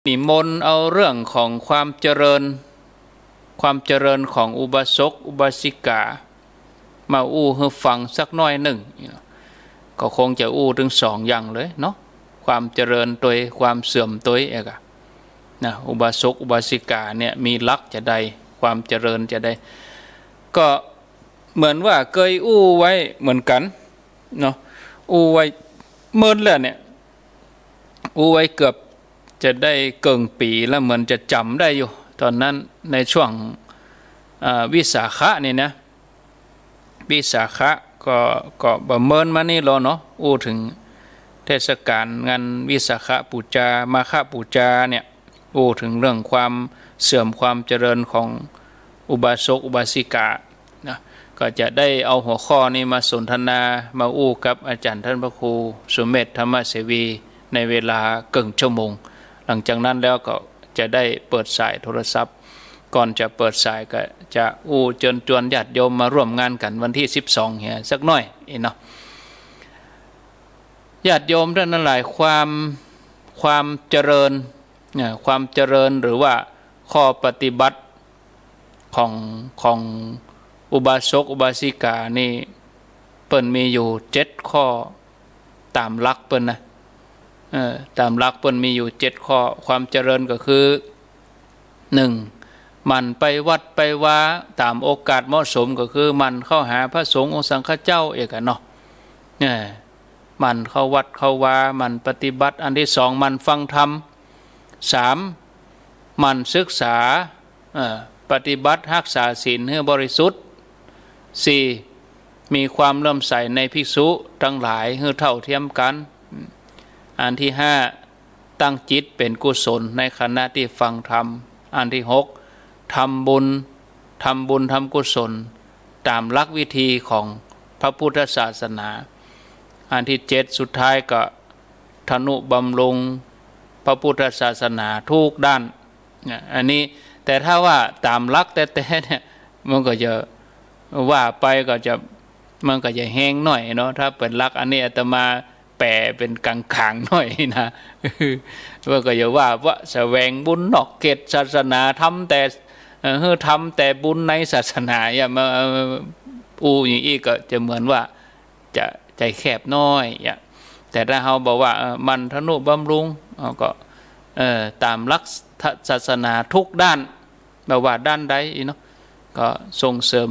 นิมนต์เอาเรื่องของความเจริญของอุบาสกอุบาสิกามาอู้ให้ฟังสักน้อยหนึ่งก็คงจะอู้ถึงสองอย่างเลยเนาะความเจริญตัวความเสื่อมตัวเองนะอุบาสกอุบาสิกาเนี่ยมีลักจะใดความเจริญจะใดก็เหมือนว่าเคยอู้ไว้เหมือนกันเนาะอู้ไว้เมื่อแล้วเนี่ยอู้ไว้เกือบจะได้เกิงปีแล้วเหมือนจะจำได้อยู่ตอนนั้นในช่วงวิสาขะนี่นะวิสาขะก็ประเมินมานี่รอเนาะอู้ถึงเทศกาลงานวิสาขบูชามาฆบูชาเนี่ยอู้ถึงเรื่องความเสื่อมความเจริญของอุบาสกอุบาสิกานะก็จะได้เอาหัวข้อนี้มาสนทนามาอู้กับอาจารย์ท่านพระครูสุเมธธรรมเสวีในเวลาเกินชั่วโมงหลังจากนั้นแล้วก็จะได้เปิดสายโทรศัพท์ก่อนจะเปิดสายก็จะอู้เชิญชวนญาติโยมมาร่วมงานกันวันที่12เฮียสักหน่อยเนาะญาติโยมท่านทั้งหลายความเจริญความเจริญหรือว่าข้อปฏิบัติของอุบาสกอุบาสิกานี่เปิ้นมีอยู่7ข้อตามหลักเปิ้นนะตามหลักเปิ้นมีอยู่7ข้อความเจริญก็คือ1มันไปวัดไปวาตามโอกาสเหมาะสมก็คือมันเข้าหาพระสงฆ์องค์สังฆเจ้าเอกเนาะมันเข้าวัดเข้าวามันปฏิบัติอันที่2มันฟังธรรม3มันศึกษาปฏิบัติรักษาศีลให้บริสุทธิ์4มีความเลื่อมใสในภิกษุทั้งหลายให้เท่าเทียมกันอันที่5ตั้งจิตเป็นกุศลในขณะที่ฟังธรรมอันที่6ทำบุญทำกุศลตามหลักวิธีของพระพุทธศาสนาอันที่7สุดท้ายก็ทนุบำรุงพระพุทธศาสนาทุกด้านอันนี้แต่ถ้าว่าตามหลักแต่เนี่ยมันก็จะว่าไปก็จะมันก็จะแห้งหน่อยเนาะถ้าเป็นหลักอันนี้อาตมาแปลเป็นกลางๆหน่อยนะว่าก็จะว่าแสวงบุญนอกเขตศาสนาทำแต่บุญในศาสนาอย่ามาอย่างนี้ก็จะเหมือนว่าจะใจแคบน้อยแต่ถ้าเราบอกว่ามันทนุบำรุงก็ตามหลักศาสนาทุกด้านไม่ว่าด้านใดเนาะก็ส่งเสริม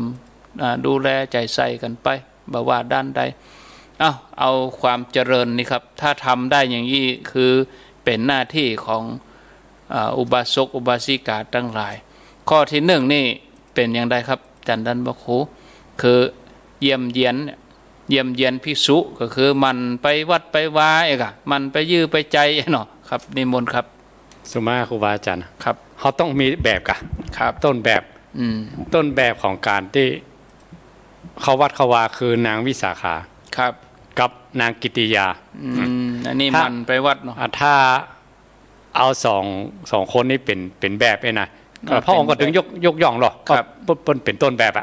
ดูแลใจใส่กันไปไม่ว่าด้านใดเอาความเจริญนี่ครับถ้าทำได้อย่างนี้คือเป็นหน้าที่ของอุบาสกอุบาสิกาทั้งหลายข้อที่1นี่เป็นอย่างไรครับจันทันบครูคือเยี่ยมเยียนภิกษุก็คือมันไปวัดไปวามันไปยื้อไปใจเนาะครับนิมนต์ครับสุมาครูบาอาจารย์ครับเขาต้องมีแบบกะครับต้นแบบของการที่เขาวัดเขาวาคือนางวิสาขาครับกับนางกิติยาอันนี้มันไปวัดเนาะถ้าเอาสองคนนี้เป็นแบบนะพระองค์ก็ถึงยกย่องหรอกก็เป็นต้นแบบ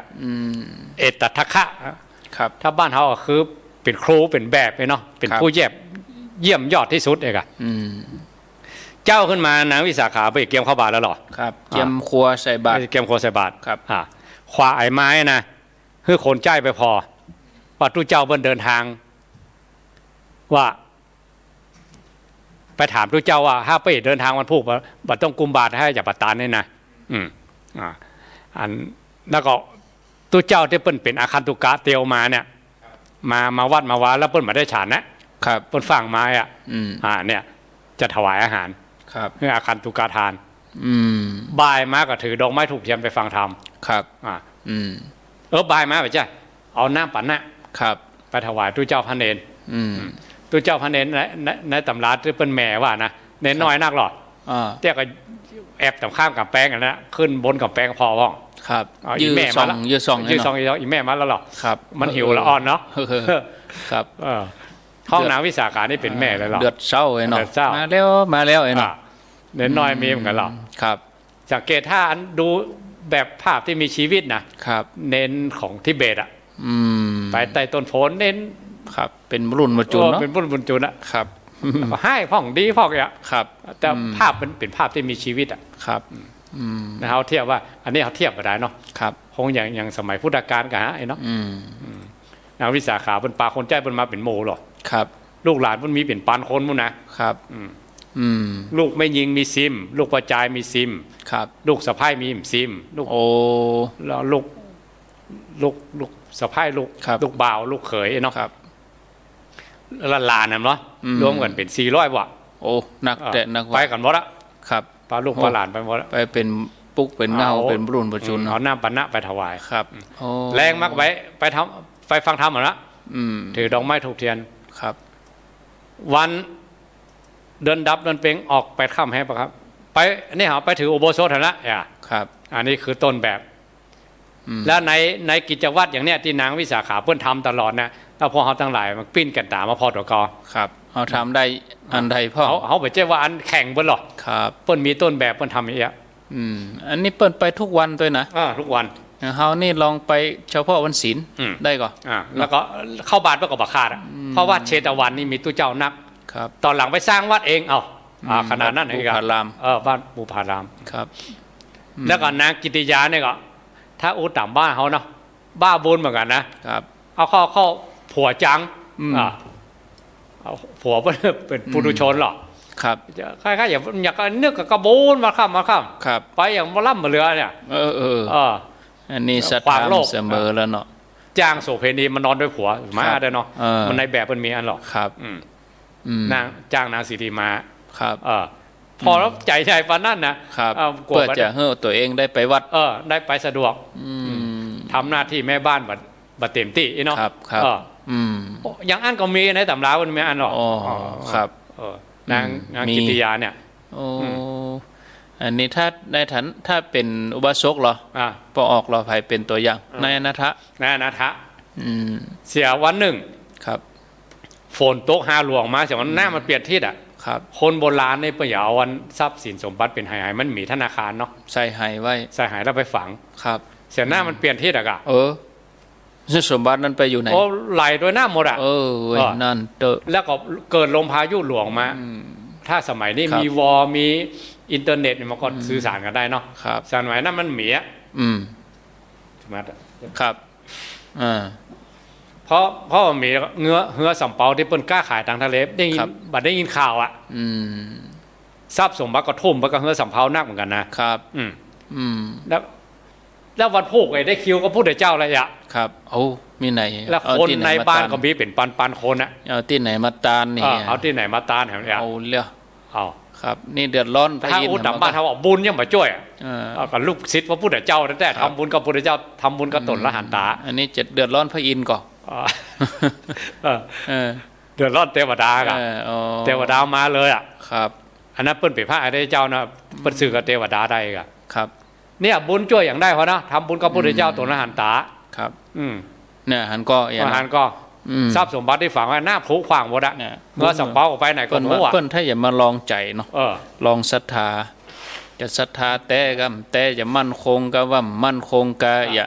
เอตทัคคะครับถ้าบ้านเขาก็คือเป็นครูเป็นแบบเนาะเป็นผู้เยี่ยมยอดที่สุดเจ้าขึ้นมานางวิสาขาไปเกี่ยมข้าวบาทแล้วหรอครับเกี่ยมครัวใส่บาตรเกี่ยมครัวใส่บาตรครับขวาไอ้ไม้นะคือคนใจไปพอว่าตู้เจ้าเบิ่นเดินทางว่าไปถามตู้เจ้าว่าถ้าไปเดินทางวันพุธบัดต้องกุมบาตรให้อย่าปัตตานนี่นะอันแล้วก็ตู้เจ้าที่เปิ้นเป็นอาคันตุกะเตียวมาเนี่ยมาวัดมาวาแล้วเปิ้นมาได้ฉันนะครับเปิ้นฟังไม้เนี่ยจะถวายอาหารครับเพื่ออาคันตุกะทานบ่ายมาก็ถือดอกไม้ถูกเทียมไปฟังธรรมครับบ่ายมาไปจ้ะเอาน้ำปั่นนะครับไปถวายตู้เจ้าพระเนรตู้เจ้าพระเนรในตำราที่เป็นแม่ว่านะเนรน้อยนักหรอเตี้ยก็แอบต่ำข้ามกับแป้งกันนะขึ้นบนกับแป้งพอว่องครับยืดแม่มาแล้วยืดซองอีแม่มาแล้วหรอครับมันหิวละอ่อนเนาะครับห้องนางวิสาขานี่เป็นแม่เลยหรอเดือดเศร้าไอ้เนาะมาแล้วไอ้เนาะเนรน้อยมีเหมือนกันหรอครับสังเกตถ้าดูแบบภาพที่มีชีวิตนะครับเน้นของทิเบตไปใต้ต้นโพนเน้นครับเป็นรุ่นบรรจุเนาะเป็นรุ่นบรรจุนะครับ แล้วก็ให้พ่องดีพ่องเนี่ย ครับ แต่ภาพมันเป็นภาพที่มีชีวิตอ่ะ ครับนะเขาเทียบว่าอันนี้เขาเทียบกันได้เนาะ ครับ คงอย่างสมัยพุทธกาลกันฮะไอ้เนาะนางวิสาขาเป็นปลาคนใจเป็นมาเป็นโมหรอ ครับ ลูกหลานมันมีเป็นปานคนมั้งนะครับลูกไม่ยิงมีซิม ลูกประจายมีซิม ครับ ลูกสะพ้ายมีซิมลูก โอ้ แล้วลูกสะพ้ายลูก ครับ ลูกบ่าวลูกเขยเนาะ ครับ แล้วหลานน่ะเนาะรวมกันเป็น400ว่ะ โอ้นักแต่นัก ไปกันหมดละ ครับ ปลาลูกปลาหลานไปหมดละ ไปเป็นปุกเป็นเงาเป็นบรุนประจุน เอาน้ำปันนะไปถวาย ครับโอ้ แรงมากไปทำไปฟังธรรมเหรอนะถือดอกไม้ถูกเทียน ครับ วันเดินดับเดินเป่งออกไปค่ำให้ปะครับ ไปนี่เหรอไปถืออุโบสถแล้วครับ อันนี้คือต้นแบบแล้วในกิจวัตรอย่างเนี้ยที่นางวิสาขาเพื่อนทำตลอดนะแล้วพอเขาทั้งหลายมันปิ้นกันตามาพอตัวกอ ครับเอาทำได้อันใดพ่อ เขาไปเจ้ว่าอันแข่งเพื่อนหรอ ครับ เพื่อนมีต้นแบบเพื่อนทำอย่างเงี้ย อันนี้เปิ้นไปทุกวันด้วยนะ ทุกวัน เฮานี่ลองไปเฉพาะวันศีลได้ก่อน แล้วก็เข้าบาทเพื่อกับบักขาดเพราะว่าเชตวันนี่มีตู้เจ้านัก ครับ ตอนหลังไปสร้างวัดเองขนาดนั้นเอง บุพาราม บ้านบุพาราม ครับ แล้วก็นางกิติยาเนี่ยก็ถ้าอูต่ำบ้านเขาเนาะบ้าบุญเหมือนกันนะครับเอาเข้าผัวจังเอาผัวเป็นปุถุชนหรอ ครับ คล้ายๆอยากนึกกับกระบูนมาข้ามครับ ไปอย่างมาล่ำมาเรือเนี่ยอันนี้ศรัทธาเสมอแล้วเนาะ จ้างโสเพณีมันนอนด้วยผัวมาได้เนาะมันในแบบมันมีอันหรอก ครับนางจ้างนางสิริมาครับพอรับใจปานนั่นนะครับเพื่อจะให้ตัวเองได้ไปวัดได้ไปสะดวกทำหน้าที่แม่บ้านบัดเต็มที่เนาะครับอย่างอันก็มีในตำรามันมีอันหรอกครับนางกิติยาเนี่ยอันนี้ถ้าเป็นอุบาสกเหรอพอออกเราไปเป็นตัวอย่างนายนัทะเสียวันหนึ่ง ครับ ฝนตกหาหลวงมาเสียวันหน้ามันเปลี่ยนทิศครับคนโบราณในปัญญาวันทรัพย์สินสมบัติเป็นหายมันมีธนาคารเนาะใส่หายไว้ใส่หายแล้วไปฝังครับเสียหน้ามันเปลี่ยนทิศสมบัตินั้นไปอยู่ไหนไหลโดยหน้าหมดนั่นแล้วก็เกิดลมพายุหลวงมาถ้าสมัยนี้มีวอมีอินเทอร์เน็ตมันก็สื่อสารกันได้เนาะสมัยนั้นมันหมีใช่ไหมครับเพราะมีเหือสำเปาที่เปิ้นกล้าขายทางทะเลได้ยินบัดได้ยินข่าวทรัพย์สมบัติก็ทุ่มไปกับเหือสำเปานักเหมือนกันนะครับแล้ววันพูกไอ้ได้คิวก็พูดแต่เจ้าอะไรครับมีไหนแล้วคนในบ้านก็มีเป็นปันคนเอาที่ไหนมาตานนี่เอาที่ไหนมาตานแถวนี้เอาเลี้ยครับนี่เดือดร้อนถ้าอุตมบ้านเขาบอกบุญยังมาช่วยกับลูกศิษย์พระพุทธเจ้าแต่ทำบุญกับพุทธเจ้าทำบุญกับตนละหันตาอันนี้จะเดือดร้อนพระอินทร์ก่อนเดือดร้อนเทวดาเทวดามาเลยครับอันนั้นเปิ้นเป็นพระอริยเจ้านะเปิ้นสื่อกับเทวดาได้ครับเนี่ยบุญช่วยอย่างได้เพราะนะทำบุญกับพุทธเจ้าตนละหันตาครับเนี่ยหันก็หันก็ทรัพย์สมบัติที่ฝังไว้หน้าผูขวางหมดเมื่อสัมเปาออกไปไหนก็รู้เปิ้นถ้าอย่ามาลองใจเนาะลองศรัทธาจะศรัทธาแต่จะมั่นคงก็ว่ามั่นคงก็อย่า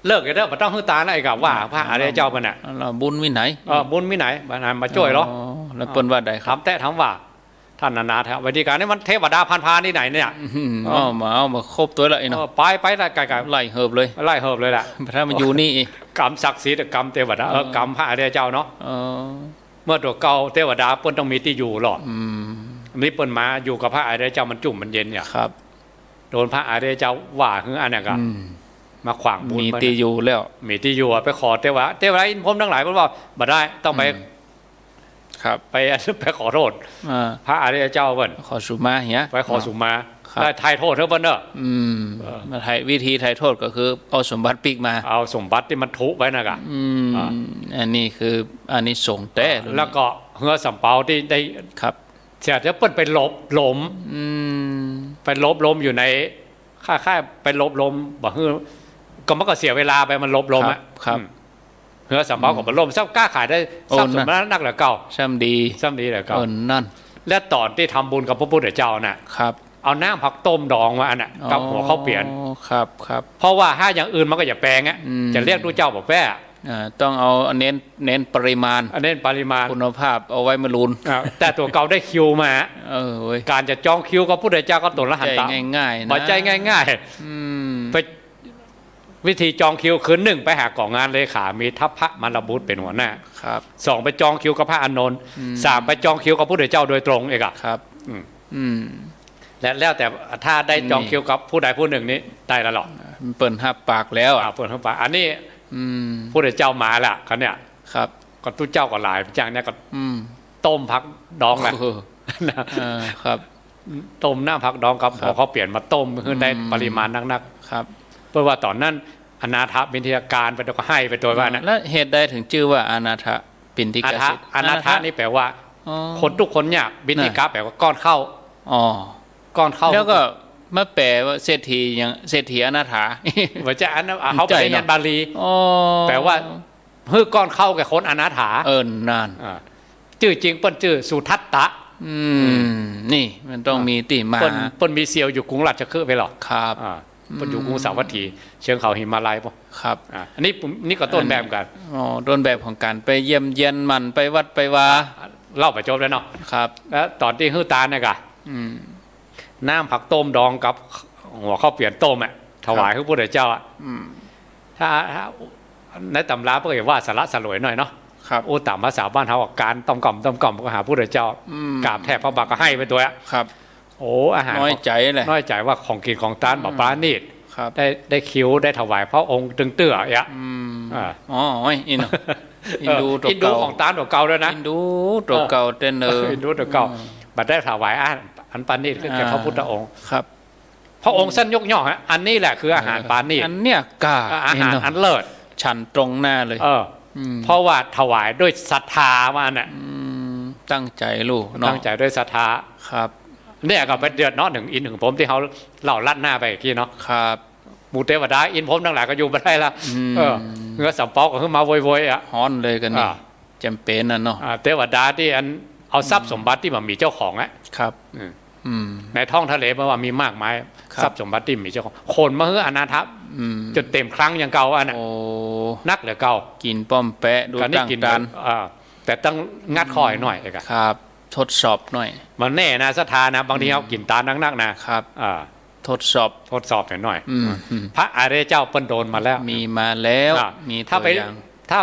เลิกกันเด้อไม่ต้องฮือตาไอ้กับว่าพระอริยเจ้ามันบุญวินัยบุญวินัยมาช่วยหรอแล้วเปิ้นว่าใดครับทำแต่ทำว่าท่านนาถวิธีการนี้มันเทวดาพันพาที่ไหนเนี่ยมาครบตัวเลยเนาะไปไกลไล่เหิบเลยแหละถ้ามันอยู่นี่กรรมศักดิ์สิทธิ์กรรมเทวดากรรมพระอริยเจ้าเนาะเมื่อตัวเก่าเทวดาเปิ้นต้องมีที่อยู่หรอนี่เปิ้นมาอยู่กับพระอริยเจ้ามันจุ่มมันเย็นเนี่ยครับโดนพระอริยเจ้าว่าคืออันนี้ก็มาขวางบุญมีที่อยู่แล้วมีที่อยู่ไปขอเทวดาอินพรหมทั้งหลายเพิ่นว่าบ่ได้ต้องไปครับไปขอโทษพระอริยเจ้าเพิ่นขอสุมาเหี้ยไปขอสุมาได้ไถ่โทษเท่าเพิ่นมาไถ่วิธีไถ่โทษก็คือเอาสมบัติปีกมาเอาสมบัติที่มันทุไว้น่ะอันนี้คืออันนี้ส่งแต่แล้วก็เหือสำเปาที่ได้ครับเสียจะเปิ้นไปลบล้มไปลบล้มอยู่ในค่าไปลบล้มบ่ฮือก็มันก็เสียเวลาไปมันลบล้มครับเหือสำเปาของมันล้มซ้ำกล้าขายได้ซ้ำสมบัตินักเหลือเก่าซ้ำดีเหลือเก่านั่นและตอนที่ทำบุญกับพระพุทธเจ้าน่ะครับเอาน้ำผักต้มดองมากับหัวข้าวเปลี่ยนครับเพราะว่าถ้าอย่างอื่นมันก็อย่าแปลงจะเรียกดูเจ้าบอกแป้ ต้องเอาเน้นปริมาณ อันนี้ปริมาณ คุณภาพเอาไว้มาลุน แต่ตัวเก่าได้คิวมา เว้ย การจะจองคิวก็พุทธเจ้าก็ตนละหัน ใจ ตาม ง่ายๆนะ ปัจจัยง่ายๆไปวิธีจองคิวคือหนึ่งไปหากองงานเลขามีทัพพระมารบุตรเป็นหัวหน้า ครับ สองไปจองคิวกับพระอานนท์สามไปจองคิวกับพุทธเจ้าโดยตรงเองอะ ครับและแล้วแต่ถ้าได้จองคิวกับผู้ใดผู้หนึ่งนี้ได้แล้วหรอก มันเปิดหับปากแล้วอ่ะ เปิดเข้าไปอันนี้พุทธเจ้ามาละเขาเนี่ย ครับ ก็ตู้เจ้าก็หลายจ้างเนี่ยก็ อืม ต้มพักดองแหละ ครับ ต้มหน้าพักดองครับพอเขาเปลี่ยนมาต้มคือได้ปริมาณนัก ครับ ๆเพราะว่าตอนนั้นอนาถบิณฑิการไปตัวก็ให้ไปตัวว่านะ แล้วเหตุใดถึงชื่อว่าอนาถปิณฑิกสิทธิ์ อนาถนี่แปลว่า อ๋อ คนทุกคนเนี่ยบิณฑิกาแปลว่าก้อนเข้า อ๋อ ก้อนเข้า แล้วก็มาแปลว่าเศรษฐีอย่างเศรษฐีอนาถา ว่าจะอันนั้นเขาไปเรียนบาลี อ๋อ แปลว่าเฮ้ยก้อนเข้ากับคนอนาถา นาน ชื่อจริงเปิ้นชื่อสุทัตตะ นี่มันต้องมีติมา เปิ้นมีเซียวอยู่กรุงราชคฤห์ไปหรอก ครับ เปิ้นอยู่กรุงสาวัตถีเชิงเขาหิมาลัยป่ะ ครับ อันนี้นี่ก็ต้นแบบกัน อ๋อต้นแบบของการไปเยี่ยมเยียนมันไปวัดไปวา เล่าไปจบแล้วเนาะ ครับ แล้วตอนที่ฮื้อตาเนี่ยกะน้ำผักต้มดองกับหัวข้าวเปลี่ยนต้มอ่ะถวายพระพุทธเจ้าอ่ะถ้าในตำราเพื่อว่าสาระสลวยหน่อยเนาะ ครับ โอ้ตามภาษาบ้านเขาการต้มกล่อมก็หาพระพุทธเจ้ากราบแทบพระบาทก็ให้ไปตัวอ่ะ ครับ โอ้อาหาร น้อยใจเลย น้อยใจว่าของกินของตานแบบปลาณีต ครับ ได้คิ้วได้ถวายพระองค์ตึงเตื้ออ่ะ อ๋ออินดูตัว อินดู เก่า ของตานตัวเก่าแล้วนะ อินดูตัวเก่าเต้นเนอ อินดูตัวเก่าบัดได้ถวายอันปาณีตคือแก่พระพุทธองค์ ครับ พระองค์สั้นยกย่อฮะอันนี้แหละคืออาหารปาณีต อันเนี้ยกา อาหารอันเลิศ ฉันตรงหน้าเลย เพราะว่าถวายด้วยศรัทธาว่าน่ะ ตั้งใจลูก ตั้งใจด้วยศรัทธา ครับ เนี่ยก็ไปเดือดเนาะถึงอินถึงผมที่เขาเล่าลัดหน้าไปเมื่อกี้เนาะ ครับ หมู่เทวดาอินผมทั้งหลายก็อยู่ไม่ได้ละเงือสัมปอกก็ขึ้นมาโวยๆอ่ะ ฮ้อนเลยกันนี่จำเป็นนะเนาะ เทวดาที่อันเอาทรัพย์สมบัติที่มันมีเจ้าของอ่ะ ครับในท้องทะเลเพราะว่ามีมากมายทรัพย์สมบัติที่มีเจ้าของคนมาเฮืออนาถจนเต็มครั้งอย่างเก่าอันน่ะนักเหลือเก่า กินป้อมแปะดูตั้งตัน แต่ต้องงัดคอยหน่อยเอกะ ครับ ทดสอบหน่อย มันแน่นะศรัทธานะบางทีเขากินตานักๆนะครับทดสอบ ทดสอบหน่อยพระอริยเจ้าเปิ้นโดนมาแล้ว มีมาแล้วมี ถ้า ตัว ไป อย่าง ถ้า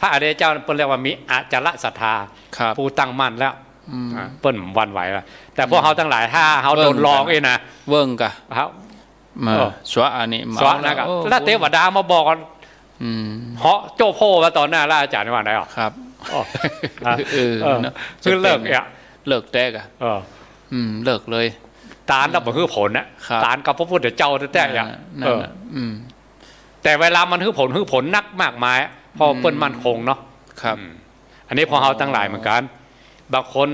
พระอริยเจ้าเปิ้นเรียกว่ามีอาจารศรัทธา ครับ ผู้ตั้งมั่นแล้วเปิ้นวันไหวแล้วแต่พวกเขาทั้งหลายถ้าเขาโดนลองเองนะ เวิ้งกะ ครับ มาสวะอันนี้ สวะนะครับแล้วเทวดามาบอกกันเหาะโจ้โพมาตอนหน้าแล้วอาจารย์ว่าไงอ่ะ ครับคือเลิกอ่ะ เลิกแตกอ่ะเลิกเลย ตาลเราบอกคือผลนะตาลกับพระพุทธเจ้าแต่อ่ะแต่เวลามันคือผลนักมากมายพอเปิ้นมั่นคงเนาะ ครับ อันนี้พอเขาตั้งหลายเหมือนกันบางคน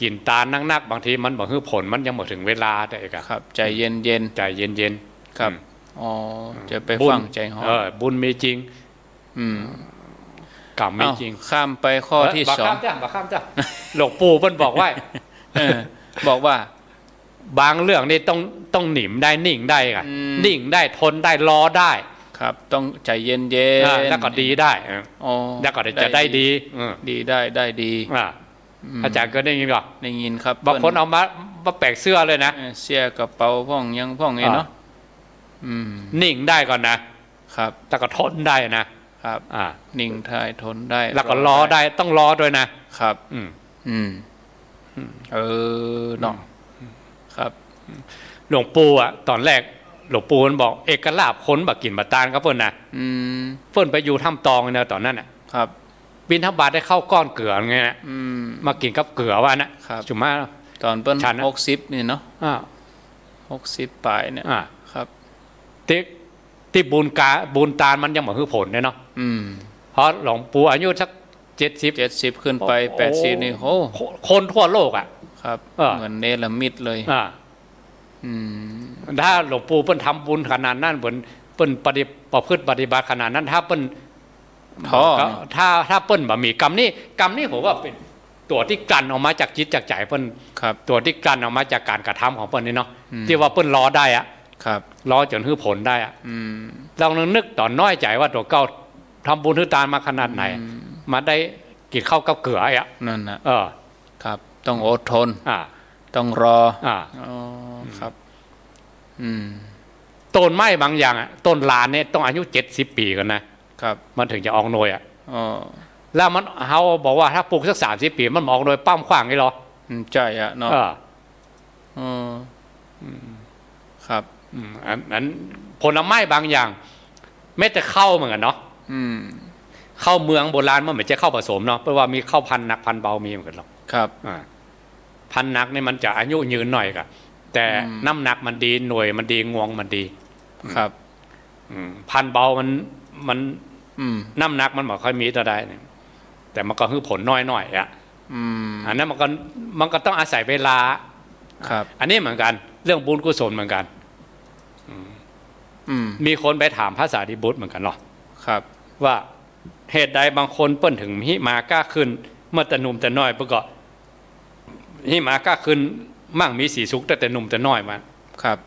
กินตาลนักบางทีมันบอกคือผลมันยังหมดถึงเวลาแต่เอกะ ครับ ใจเย็นเย็น ใจเย็น ครับอ๋อจะไปฟังใจหอบุญมีจริงกรรมมีจริง ข้ามไปข้อที่สอง บักข้ามจ้ะหลวงปู่เพิ่นบอกว่าบอกว่าบางเรื่องนี่ต้องหนิมได้นิ่งได้ค่ะนิ่งได้ทนได้รอได้ ครับต้องใจเย็นเย็นแล้วก็ดีได้แล้วก็จะได้ดีดีได้ดีอาจารย์ก็ได้ยินก่อนได้ยินครับบางคนเอามาแปลกเสื้อเลยนะเสื้อกระเป๋าพ่องยังพ่องเนาะนิ่งได้ก่อนนะครับแล้วก็ทนได้นะครับนิ่งได้ทนได้แล้วก็รอได้ต้องรอด้วยนะครับเนาะครับหลวงปู่อ่ะตอนแรกหลวงปู่มันบอกเอกลาภคนบักกินบัตานครับเพิ่นนะเพิ่นไปอยู่ถ้ำตองเนี่ยตอนนั้นอ่ะครับบิณฑบาตได้เข้าก้อนเกลือไงนะมากินกับเกลือว่านะครับจุมาตอนเปิ้ล60นี่เนาะ60ปลายเนี่ยครับที่บุญตาลมันยังเหมือนคือผลเนี่ยเนาะเพราะหลวงปู่อายุสัก70ขึ้นไป80นี่โหคนทั่วโลกอ่ะครับเหมือนเนรมิตเลยถ้าหลวงปู่เปิ้นทำบุญขนาดนั้นเปิ้นประพฤติปฏิบัติขนาดนั้นถ้าเปิ้นถ้าเปิ้นบ่มีกรรมนี่ผมว่าเป็นตัวที่กลั่นออกมาจากจิตจากใจเปิ้นตัวที่กลั่นออกมาจากการกระทำของเปิ้นนี่เนาะที่ว่าเปิ้นรอได้อะรอจนคือผลได้อะลองนึกตอนน้อยใจว่าตัวเก่า ทำบุญทุตานมาขนาดไหนมาได้กินข้าวกับเกลืออ่ะนั่นนะครับต้องอดทนต้องรออ๋อครับต้นไม้บางอย่างอ่ะต้นลานเนี่ยต้องอายุ70 ปีกันนะครับมันถึงจะออกหน่วยอ่ะแล้วมันเขาบอกว่าถ้าปลูกสัก30 ปีมันออกหน่วยปั้มขว้างไงหรอใช่อ่ะเนาะครับอันผลไม้บางอย่างไม่แต่เข้าเหมือนกันเนาะเข้าเมืองโบราณมันเหมือนจะเข้าผสมเนาะเพราะว่ามีเข้าพันหนักพันเบามีเหมือนกันหรอกครับพันหนักนี่มันจะอายุยืนหน่อยกับแต่น้ำหนักมันดีหน่วยมันดีงวงมันดีครับพันเบามันน้ำหนักมันไม่ค่อยมีตัวใดแต่มันก็คือผลน้อยๆอ่ะอันนั้นมันก็ต้องอาศัยเวลาครับอันนี้เหมือนกันเรื่องบุญกุศลเหมือนกันมีคนไปถามพระสารีบุตรเหมือนกันหรอครับว่าเหตุใดบางคนเปิ้นถึงหิมากล้าขึ้นเมื่อแต่หนุ่มแต่น้อยประกอบหิมากล้าขึ้นมั่งมีสีสุขแต่หนุ่มแต่น้อยมาครับ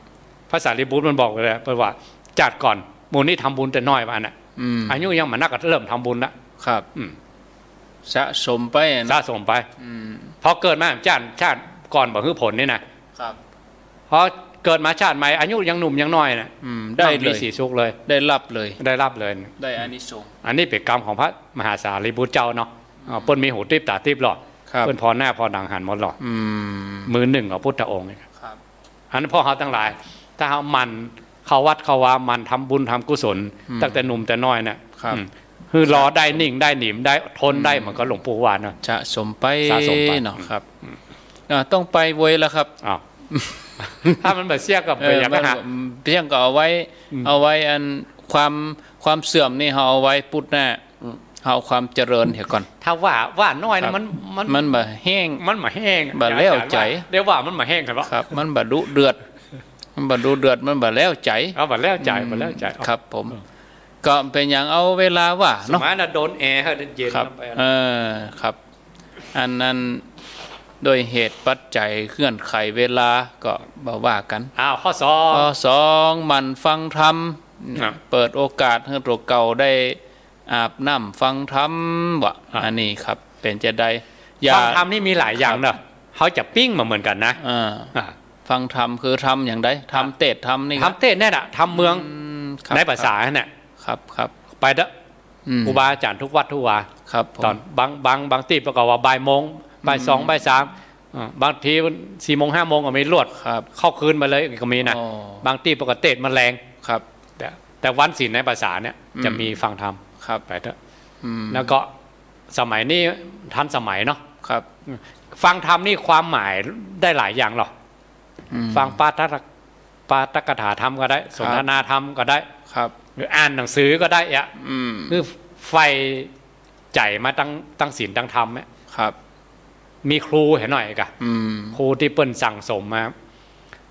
พระสารีบุตรมันบอกเลยว่าจัดก่อนมูลนี่ทำบุญแต่น้อยมาน่ะอายุยังมันนักก็เริ่มทำบุญละครับสะสมไปสะสมไปพอเกิดมาชาติก่อนบอกคือผลนี่นะครับพอเกิดมาชาติใหม่อายุยังหนุ่มยังน้อยนะได้มีสีสุขเลยได้รับเลยได้อานิสงส์อันนี้เป็นกรรมของพระมหาสารีบุตรเจ้าเนาะเปิ้นมีหูทิพตาทิพหรอเปิ้นพอหน้าพอดังหันหมดหรอมือหนึ่งของพุทธองค์ครับอันนั้นพ่อเขาทั้งหลายถ้าเขามันเขาวัดเขาว่ามันทำบุญทำกุศลตั้งแต่หนุ่มแต่น้อยเนี่ยคือรอได้นิ่งได้หนิมได้ทนได้เหมือนกับหลวงปู่วานเนาะจะสมไปเนาะครับต้องไปเว้ยแล้วครับถ้ามันแบบเสี่ยงกับไปอย่างนั้นเสี่ยงก็เอาไว้อันความเสื่อมนี่เขาเอาไว้พุทธนะเอาความเจริญเถอะก่อนถ้าว่าน้อยนะมันแบบแห้งแบบแล้วใจเดี๋ยวว่ามันมาแห้งครับมันแบบดุเดือดมันแบบแล้วใจแบบแล้วใจครับผมก็เป็นอย่างเอาเวลาว่าเนาะสมัยนั้นโดนแอร์ให้เย็นไปครับอันนั้นโดยเหตุปัจจัยเคลื่อนไขเวลาก็บอกว่ากันข้อ2มันฟังธรรมเปิดโอกาสให้ตัวเก่าได้อาบน้ำฟังธรรมวะอันนี้ครับเป็นจะได้ฟังธรรมนี่มีหลายอย่างเนอะเขาจะปิ้งมาเหมือนกันนะฟังธรรมคือทำอย่างไรทำเตะทำนี่ทำเตะแน่ะทำเมืองในภาษาเนี่ยครับไปเด้อครูบาอาจารย์ทุกวัดทุกวาครับตอนบางที่ประกอบว่าบ่ายโมงบ่าย2บ่าย3บางที4 โมง 5 โมงก็มีรวดเข้าคืนมาเลยก็มีนะบางที่ปกติมันแรงครับแต่วันศีลในภาษาเนี่ยจะมีฟังธรรมไปเถอะแล้วก็สมัยนี้ทันสมัยเนาะครับฟังธรรมนี่ความหมายได้หลายอย่างหรอฟังปาฐกถาธรรมก็ได้สนทนาธรรมก็ได้ครับหรืออ่านหนังสือก็ได้อะคือไฟใจมาตั้งศีลตั้งธรรมเนี่ยครับมีครูเห็นหน่อยกะครูที่เปิ้นสั่งสมมา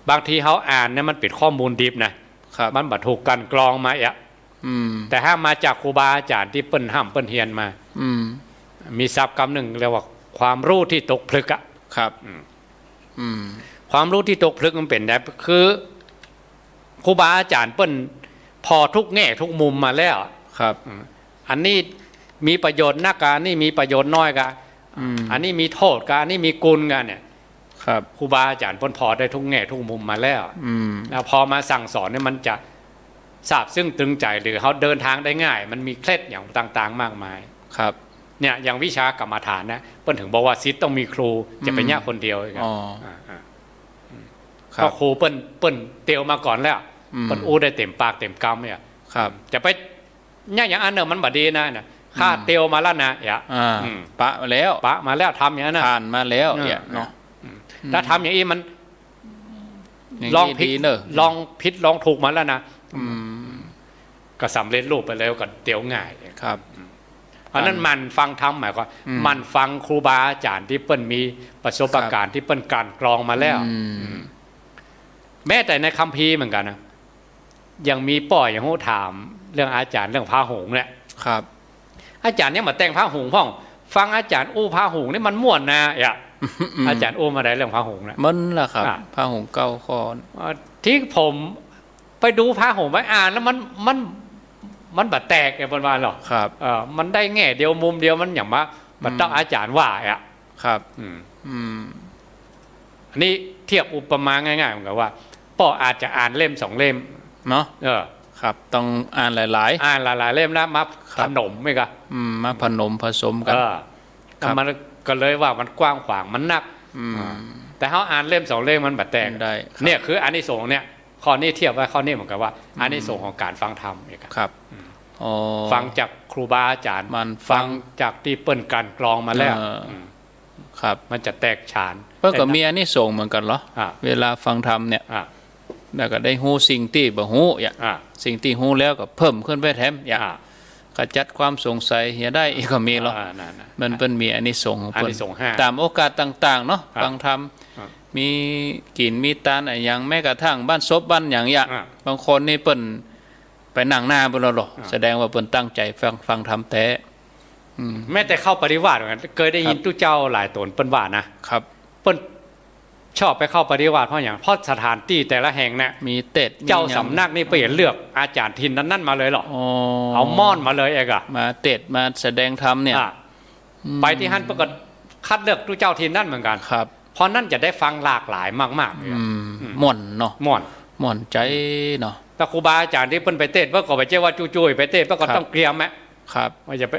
บางทีเขาอ่านเนี่ยมันปิดข้อมูลดิบนะมันบัดถูกกันกรองมาอะแต่ถ้ามาจากครูบาอาจารย์ที่เปิ้นห้ามเปิ้นเฮียนมามีศัพท์คำหนึ่งเรียกว่าความรู้ที่ตกผลึกอะครับความรู้ที่ตกผลึกมันเป็นแบบคือครูบาอาจารย์เปิ้นพอทุกแง่ทุกมุมมาแล้วครับอันนี้มีประโยชน์นักการนี่มีประโยชน์น้อยกันอันนี้มีโทษการนี่มีกุลกันเนี่ยครับครูบาอาจารย์พ้นพอได้ทุกแง่ทุกมุมมาแล้วแล้วพอมาสั่งสอนเนี่ยมันจะทราบซึ่งตึงใจหรือเขาเดินทางได้ง่ายมันมีเคล็ดอย่างต่างๆมากมายครับเนี่ยอย่างวิชากรรมฐานนะเปิ้นถึงบอกว่าศิษย์ต้องมีครูจะเป็นญาติคนเดียวครับก็ครูเปิ้นเตียวมาก่อนแล้วเปิ้นอู้ได้เต็มปากเต็มคำเนี่ยครับจะไปเนี่ยอย่างอันเนอมันบดีนะข้าเตียวมาแล้วนะปะมาแล้วทำอย่างนั้นผ่านมาแล้วเนาะถ้าทำอย่างนี้มันลองผิดลองถูกมาแล้วนะก็สำเร็จรูปไปแล้วก็เตียวง่ายครับเพราะนั้นมันฟังธรรมหมายความมันฟังครูบาอาจารย์ที่เปิ้นมีประสบการณ์ที่เปิ้นการกรองมาแล้วแม้แต่ในคัมภีร์เหมือนกันนะยังมีป่อยอย่างหูถามเรื่องอาจารย์เรื่องพระหงส์เนี่ยครับอาจารย์เนี่ยมาแต่งพระหงส์พ่องฟังอาจารย์อู้พระหงส์นี่มันม่วนนะอาจารย์อู้มาได้เรื่องพระหงส์นะมันล่ะครับพระหงส์เก่าคอนที่ผมไปดูพระหงส์ไปอ่านแล้ว มันบัดแตกไอ้บนวานหรอก ครับ มันได้แง่เดียวมุมเดียวมันอย่างว่าบัดต้องอาจารย์ว่าอ่ะ ครับ อันนี้เทียบอุปมาง่ายๆเหมือนกับว่าป่ออาจจะอ่านเล่ม2 เล่ม เนาะ เออ ครับต้องอ่านหลาย อ่านหลายๆเล่มแล้วมาขนมไม่กะ ๆมาผนมผสมกัน ครับ มันก็เลยว่ามันกว้างขวางมันนักแต่เขาอ่านเล่ม2 เล่มมันบัดแตก ได้ เนี่ยคืออานิสงส์เนี่ยข้อนี้เทียบไว้ข้อนี้เหมือนกับว่าอานิสงส์ของการฟังธรรมอีก ครับอ๋อ ฟังจากครูบาอาจารย์ มันฟั ฟั ง งจากที่เปิ้นการกรองมาแล้ว ครับ มันจะแตกฉาน เพื่อก็มีอันนี้ส่งส์เหมือนกันเหรอ อ่ะ เวลาฟังธรรมเนี่ย อ่ะ แล้วก็ได้ฮู้สิ่งที่บ่ฮู้อย่าง อ่ะ สิ่งที่ฮู้แล้วก็เพิ่มขึ้นไปแถมอย่าง อ่ะ ขจัดความสงสัยเหียได้อีกก็มีเหรอ นั่น มันเป็นมีอันนี้ส่งส์ของ อา เพิ่น นิสงส์ห้า ตามโอกาสต่างๆเนาะ ครับ ฟังธรรม ครับ มีกินมีตานอะไรอย่างแม้กระทั่งบ้านศพบ้านอย่างอย่าง อ่ะ บางคนนี่เปิ้นไปนั่งหน้าเปิ้นแล้วหรอก อ่ะ แสดงว่าเปิ้นตั้งใจฟังธรรมแท้ แม้แต่เข้าปฏิวัติเหมือนกันเคยได้ยินตู้เจ้าหลายตนเปิ้นว่านะครับ เปิ้นชอบไปเข้าปฏิวัติเพราะอย่างเพราะสถานที่แต่ละแห่งเนี่ย มีเต็ดมี เจ้า หยัง สำนักนี่ไปเห็นเลือกอาจารย์ทินนั้นมาเลยหรอ อ๋อ เอาม่อนมาเลยเอกอะ มาเต็ดมาแสดงธรรมเนี่ย อ่ะไปที่ฮั่นประกฏคัดเลือกตู้เจ้าทินนั่นเหมือนกัน ครับ เพราะนั่นจะได้ฟังหลากหลายมากๆเลยอะ ม่วนเนาะ ม่อน ม่วนใจเนาะ แต่ครูบาอาจารย์ที่เพิ่นไปเต้นเพิ่นก็ไปเจ้าว่าจุ้ยๆไปเต้นเพิ่นก็ ครับ ต้องเกรียมแม ครับ ว่าจะไป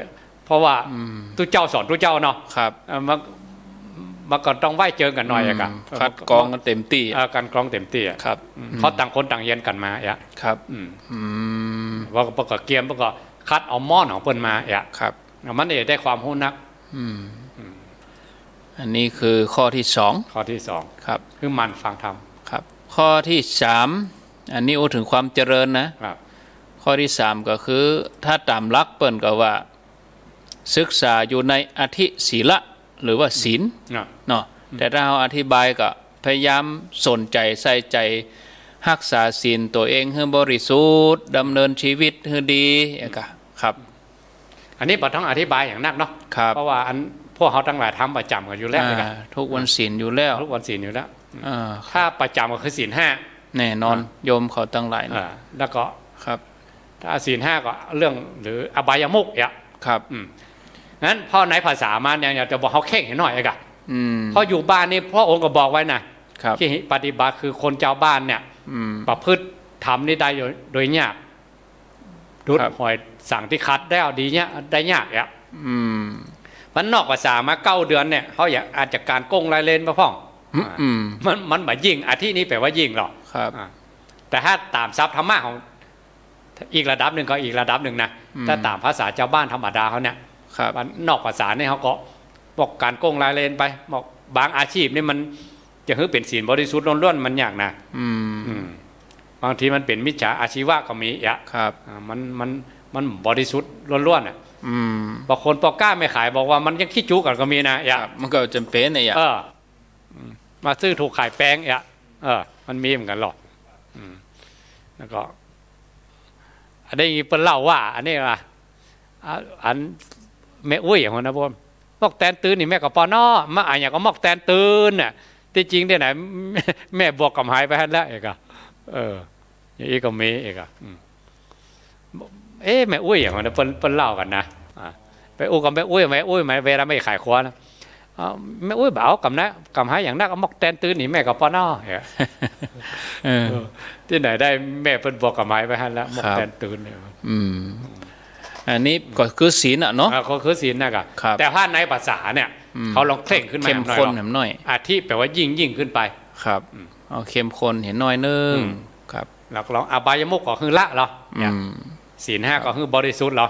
เพราะว่าตู้เจ้าสอนตู้เจ้าเนาะ ครับ มันก็ต้องไหว้เจอกันหน่อยอะกัน คัดกรองกันเต็มที่ การกรองเต็มที่อะ ครับ เพราะต่างคนต่างเรียนกันมาอะ ครับ ว่าประกอบเกียมประกอบคัดเอาม่อนของเพิ่นมาอะ ครับ มันเองได้ความรู้นัก อันนี้คือข้อที่สอง ข้อที่สอง ครับ คือมันฟังธรรม ครับ ข้อที่สามอันนี้โอ้ถึงความเจริญนะ ครับ ข้อที่สามก็คือถ้าตามหลักเปิ้นก็ว่า ศึกษาอยู่ในอธิศีละหรือว่าศีล เนาะ เนาะแต่ถ้าเราอธิบายก็พยายามสนใจใส่ใจรักษาศีลตัวเองให้บริสุทธิ์ดำเนินชีวิตให้ดีอย่างก็ครับ อันนี้บ่ต้องอธิบายอย่างนักเนาะ ครับ เพราะว่าอันพวกเขาทั้งหลายทำประจำกันอยู่แล้วเลยกัน ทุกวันศีลอยู่แล้ว ทุกวันศีลอยู่แล้ว อ่า ถ้าประจำก็คือศีลห้า แน่นอนโยมเขาตั้งหลายนะ แล้วก็ ครับ ถ้าศีลห้าก็เรื่องหรืออบายมุกอ่ะ ครับ งั้นพ่อในภาษามาเนี่ยอยากจะบอกเขาเข่งให้หน่อยไอ้กะ อืม เพราะอยู่บ้านนี่พ่อองค์ก็บอกไว้นะครับ ที่ปฏิบัติคือคนเจ้าบ้านเนี่ย ประพฤติทำนี่ได้โดยยากดุด ครับ หอยสั่งที่คัดได้เอาดีเนี่ยได้ยากอ่ะ อืม มันนอกภาษามา9 เดือนเนี่ยเขาอยากอาจจะการโกงรายเลนมาพ่อง อืม มันหมายยิ่งอาที่นี้แปลว่ายิ่งหรอก ครับ แต่ถ้าตามซับธรรมะของอีกระดับหนึ่งก็อีกระดับหนึ่งนะถ้าตามภาษาชาวบ้านธรรมดาเขาเนี่ย ครับ นอกภาษาเนี่ยเขาก็บอกการโกงรายเลนไปบอกบางอาชีพนี่มันจะให้เป็นศีลบริสุทธิ์ล้วนๆมันยากนะ อืม บางทีมันเป็นมิจฉาอาชีวะก็มีอ่ะ ครับ มันบริสุทธิ์ล้วนๆอ่ะ อืม บางคนปอกล้าไม่ขายบอกว่ามันยังขี้จุกันก็มีนะ ค อ่ะ รับมันก็จำเป็นเนี่ย มาซื้อถูกขายแป้งอ่ะมันมีเหมือนกันหรอกแล้วก็อันนี้เปิ้นเล่าว่า อันนี้ว่าอันแม่อุ้ยอย่างนั้นนะพ่อมอกแตนตื่นนี่แม่กับปอนอมาอ่านอย่างก็มอกแตนตื่นน่ะที่จริงที่ไหนแม่บอกกับหายไปแล้วเอกอะอย่างนี้ก็มีเอกอะแม่อุ้ยอย่างนั้นเปิ้นเล่ากันนะไปอู้กับแม่อุ้ยไหมเวลาไม่ขายครัวนะแม่อุ้ยบ่าวกับนะกับหายอย่างนั้นก็มอกแตนตื่นนี่แม่กับปอนอที่ไหนได้แม่เปิ้นบอกกับหายไปแล้วมอกแตนตื่นเนี่ยอันนี้ก็คือศีลอ่ะเนาะ เขาคือศีลนะคแต่ถ้าในภาษาเนี่ยเขาลองเคร่งขึ้นมา เข้มข้นหน่อย อาทิแปลว่ายิ่งขึ้นไป ครับเอาเข้มข้นเห็นน้อยนึงครับ แล้วลองอบายมุกก็คือละเหรอศีล 5ก็คือบริสุทธิ์เหรอ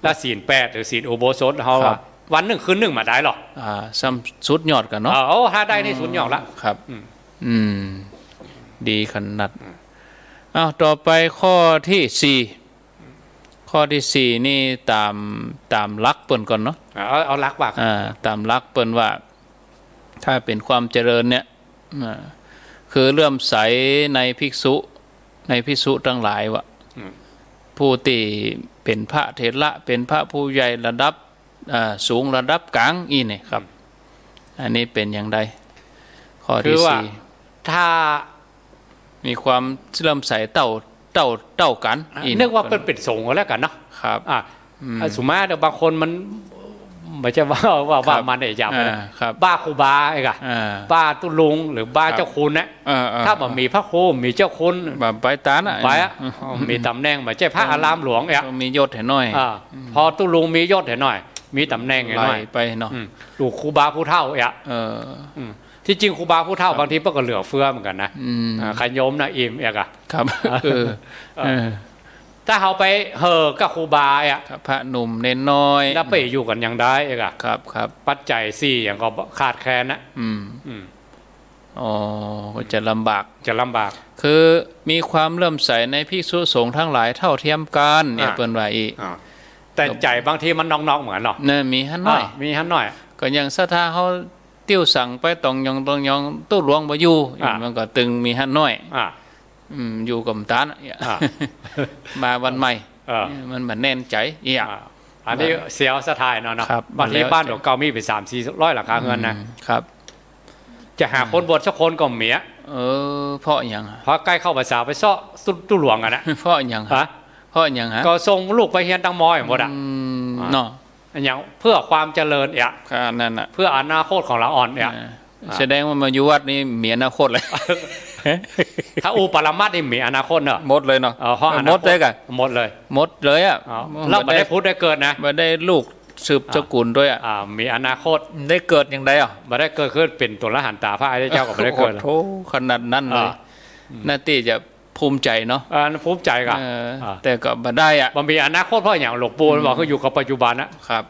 แล้วศีล 8หรือศีลอุโบสถเขาวันหนึ่งคืนหนึ่งมาได้หรอซ้ำสุดยอดกันเนาะถ้าได้นี่สุดยอดละครับดีขนาดต่อไปข้อที่ 4ข้อที่ 4นี่ตามหลักเปิ้นก่อนเนาะเอาหลักว่าตามหลักเปิ้นว่าถ้าเป็นความเจริญเนี่ยคือเลื่อมใสในภิกษุทั้งหลายวะผู้ที่เป็นพระเถระเป็นพระผู้ใหญ่ระดับสูงระดับกลางอีนี่ครับอันนี้เป็นอย่างไรข้อที่ 4ถ้ามีความเลื่อมใสเต่ เต้ากัน นึกว่าเป็นสงฆ์แล้วกันเนาะ ครับ สุมาเดี๋ยวบางคนมันไม่ใช่ว่ามันเนี่ยอย่างนั้นบ้าครูบาไอ้กะบ้าตุลุงหรือบ้าเจ้าคุณนะถ้ามันมีพระครูมีเจ้าคุณแบบไปตานะไปมีตำแหน่งแบบเจ้าพระอารามหลวงเนี่ยมียศเห็นหน่อยพอตุลุงมียศเห็นหน่อยมีตำแหน่งเห็นหน่อยไปเนาะลูกครูบาผู้เฒ่าเนี่ยที่จริงครูบาผู้เฒ่าบางทีก็เหลือเฟือเหมือนกันนะขยมนะอิ่มเอกอะครับถ้าเขาไปกับครูบาอ่ะพระหนุ่มเน้นน้อยแล้วไปอยู่กันอย่างได้เอกอะครับปัจจัยสี่อย่างก็ขาดแคลนนะอ๋อก็จะลำบากคือมีความเลื่อมใสในภิกษุสงฆ์ทั้งหลายเท่าเทียมกันเนี่ยเปิ้นว่าอีแต่ใจบางทีมันนอกๆเหมือนเนาะเนี่ยมีฮั่นหน่อยก็อย่างศรัทธาเขาติ้วสั่งไปตรงยองตู้หลวงบ่อยู่มันก็ตึงมีฮั่นน้อยอยู่กับตามาวันใหม่มันแน่นใจอันนี้เสียวสะทายเนาะบางทีบ้านเก่ามีไป300-400หลังคาเงินนะครับจะหาคนบวชสักคนก็เมียเพราะอย่างเพราะใกล้เข้าภาษาไปซ้อตู้หลวงกันนะเพราะอย่างก็ส่งลูกไปเรียนตั้งมอหมดเนาะอย่างเพื่อความเจริญนั่นน่ะเพื่ออนาคตของเราอ่อนแสดงว่ามาอยู่วัดนี่มีอนาคตเลยถ้าอุปรามัดนี่มีอนาคตเนอะหมดเลยเนาะหมดเลยกันหมดเลยอ่ะเราไม่ได้พุทธได้เกิดนะไม่ได้ลูกสืบสกุลด้วยมีอนาคตได้เกิดอย่างไรไม่ได้เกิดขึ้นเป็นตัวละหันตาพระอริยเจ้าก็ไม่ได้เกิดโอ้ขนาดนั้นเลยน่าที่จะภูมิใจเนาะภูมิใจกันแต่ก็มาได้มันมีอนาคตเพราะอย่างหลวงปู่บอกเขาอยู่กับปัจจุบันนะครับ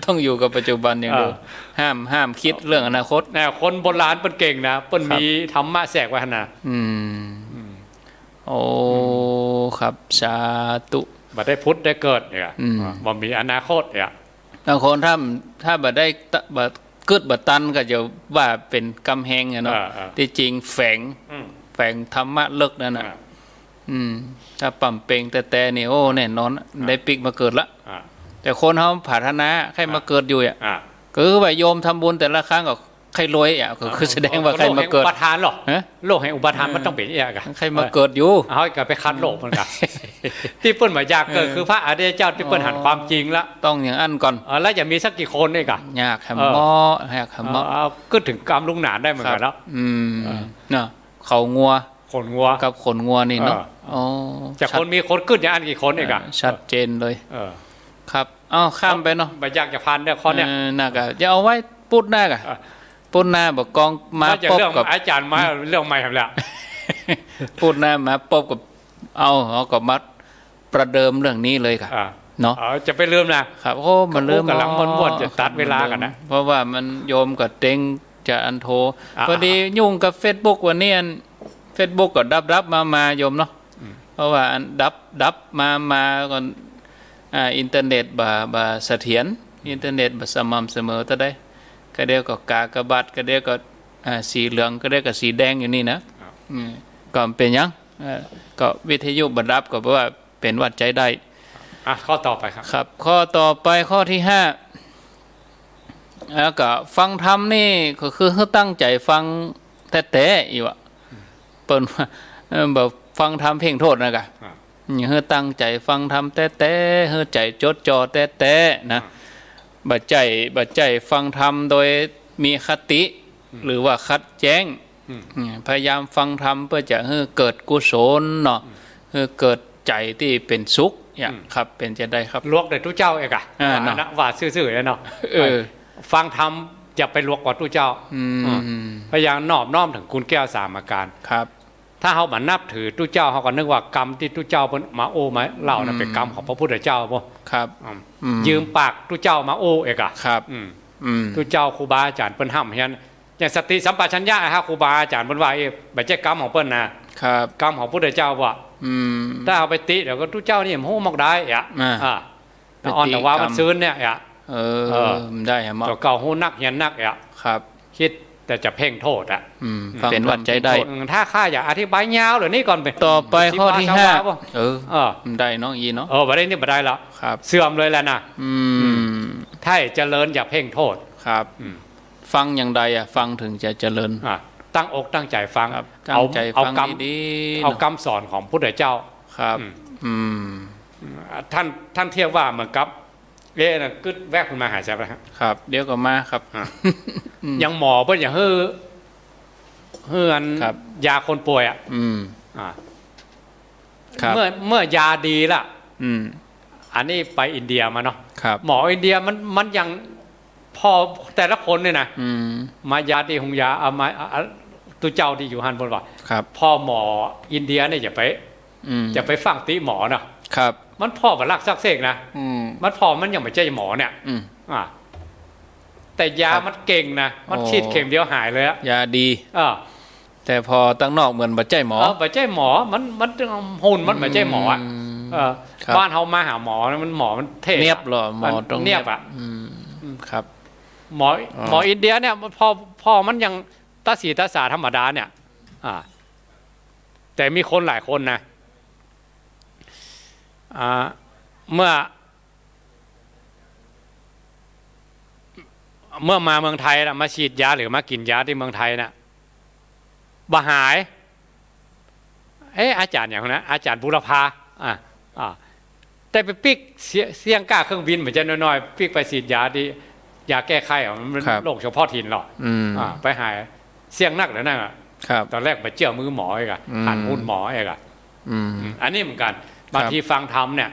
ต้องอยู่กับปัจจุบันอย่างเดียวห้ามคิดเรื่องอนาคตแน่คนโบราณเป็นเก่งนะเป็นมีธรรมะแทรกไว้ขนาดโอ้ครับสาธุบัดได้พุทธได้เกิดเนี่ยมันมีอนาคตเนี่ยบางคนถ้าบัดได้บัดกึดบัดตันก็จะว่าเป็นกำแพงเนาะที่จริงแฝงธรรมะเลิกนั่นน่ะถ้าปั่มเป่งแต่นี่โอ้แน่นอนได้ปิกมาเกิดละแต่คนเขาผาธนาใครมาเกิดอยู่ก็คือว่าโยมทำบุญแต่ละครั้งก็ใครรวยก็คือแสดงว่าใครมาเกิดอุปทานหรอโลกแห่งอุปทานมันต้องเป็นอย่างกันใครมาเกิดอยู่เขาก็ไปคัดโลกมันกันที่เปิ้ลมายากเกิดคือพระอริยเจ้าที่เปิ้ลหันความจริงละต้องอย่างอันก่อนแล้วจะมีสักกี่คนนี่กันยากแฮมมอก็ถึงกรรมลุงหนานได้เหมือนกันแล้วเนาะเขางัวขนงัวกับขนงัวนี่เนาะจากคนมีคนขึ้นอย่างอันกี่คนเองอะชัดเจนเลยครับข้ามไปเนาะใบยากจะพันเนี่ยข้อเนี้ยน่ากะจะเอาไว้พูดหน้ากะพูดหน้าบอกกองมาปบกับอาจารย์มาเรื่องใหม่ทำแล้วพูดหน้ามาปบกับเอากับมัดประเดิมเรื่องนี้เลยค่ะเนาะจะไปเริ่มนะครับโอ้มันเริ่มกำลังม้วนจะตัดเวลากันนะเพราะว่ามันโยมกับเต็งจะอันโทพอดียุ่งกับ Facebook วันนี้Facebook ก็ดับมาโยมเนาะเพราะว่าอันดับมาก่อนอินเทอร์เน็ตบ่เสถียรอินเทอร์เน็ตบ่สม่ำเสมอตะได้ก็เดียวก็กากบาทก็เดียวก็สีเหลืองก็เดียวก็สีแดงอยู่นี่นะก็เป็นยังก็วิทยุบัดับก็เพราะว่าเป็นวัดใจได้ข้อต่อไปครับข้อต่อไปข้อที่5แล้วก็ฟังธรรมนี่ก็คือตั้งใจฟังแต่อีวะเปิ้นแบบฟังธรรมเพ่งโทษนะกะเฮาตั้งใจฟังธรรมแต่เฮาใจจดจ่อแต่นะบัดใจฟังธรรมโดยมีคติหรือว่าคัดแย้งพยายามฟังธรรมเพื่อจะให้เกิดกุศลเนาะให้เกิดใจที่เป็นสุขอย่างครับเป็นจะได้ครับลวกได้ทุกเจ้าเองอะนะว่าซื่อๆเนาะฟังธรรมจะไปลวกกว่าทุกเจ้าพยายามนอบน้อมถึงคุณแก้วสามอาการครับถ้าเขามานับถือทุกเจ้าเขาก็นึกว่ากรรมที่ทุกเจ้ามาโอ้มาเล่านะเป็นกรรมของพระพุทธเจ้าป่ะครับยืมปากทุกเจ้ามาโอ้เอกอะครับทุกเจ้าครูบาอาจารย์เปิ้นห้ำเฮียนอย่างสติสัมปชัญญะฮะครูบาอาจารย์เปิ้นว่าแบบเจ้ากรรมของเปิ้นนะครับกรรมของพุทธเจ้าว่ะถ้าเอาไปติเดี๋ยวก็ทุกเจ้านี่มันโหมกได้อ่ะอ่อนแต่ว่ามันซื้นเนี่ยอ่ะได้ฮะตัวเก่าโหนักเฮียนนักอ่ะครับคิดแต่จะเพ่งโทษเป็นวัดใจได้ถ้าข้าอยากอธิบายยาวหรือนี่ก่อนไปต่อไปข้อที่5ได้น้องอีเนาะประเด็นนี้ไม่ได้แล้วเสื่อมเลยแหละนะถ้าเจริญอย่าเพ่งโทษครับฟังอย่างใดฟังถึงจะเจริญตั้งอกตั้งใจฟังเอากรรมสอนของพุทธเจ้า ครับอืมท่านเทียบว่าเหมือนกับนะกึดแวกคุณมาหายใจไปครับ ครับเดี๋ยวก็มาครับ ยังหมอเพิ่นอย่างเฮือน ครับ ยาคนป่วยอ่ะ อืม อ่า ครับ เมื่อยาดีละ อืม อันนี้ไปอินเดียมาเนาะ ครับ หมออินเดียมันยังพอแต่ละคนเนี่ยนะ อืม มายาดีหงยาเอามาตัวเจ้าที่อยู่ฮันบนว่า ครับ พ่อหมออินเดียเนี่ยอย่าไปฟังติหมอเนาะ ครับ มันพ่อบัลักซักเสกนะ อืม มันพ่อมันยังไม่ใช่หมอเนี่ย อืม อ่าแต่ยา ครับ มันเก่งนะมัน โอ้ ฉีดเข็มเดียวหายเลยอะ ยาดี อ่า แต่พอตั้งนอกเหมือนบัดใจหมอ ไม่ใช่หมอมันหุ่นมันไม่ใช่หมออะ ม เออ ครับ บ้านเขามาหาหมอนะมันหมอมันเท่ เนียบเหรอหมอตรง เนียบอ่ะ อืมครับ หมออินเดียเนี่ยพอมันยังตาสีตาสาธรรมดาเนี่ย อ่า แต่มีคนหลายคนนะเมื่อมาเมืองไทยนะมาฉีดยาหรือมากินยาที่เมืองไทยนะบ่หาย อาจารย์อย่างนั้นอาจารย์บุรพาแต่ไปปิกเสียงก้าเครื่องบินเหมือนจะน้อยๆปิกไปฉีดยาที่ยาแก้ไขมันเป็น ครับ โรคเฉพาะถิ่นหรอก อืม ไปหายเสียงนักเลยนะ ครับ ตอนแรกไปเจียวมือหมอเองอะ อืม หันหุ่นหมอเองอะ อืม อันนี้เหมือนกันบางทีฟังธรรมเนี่ย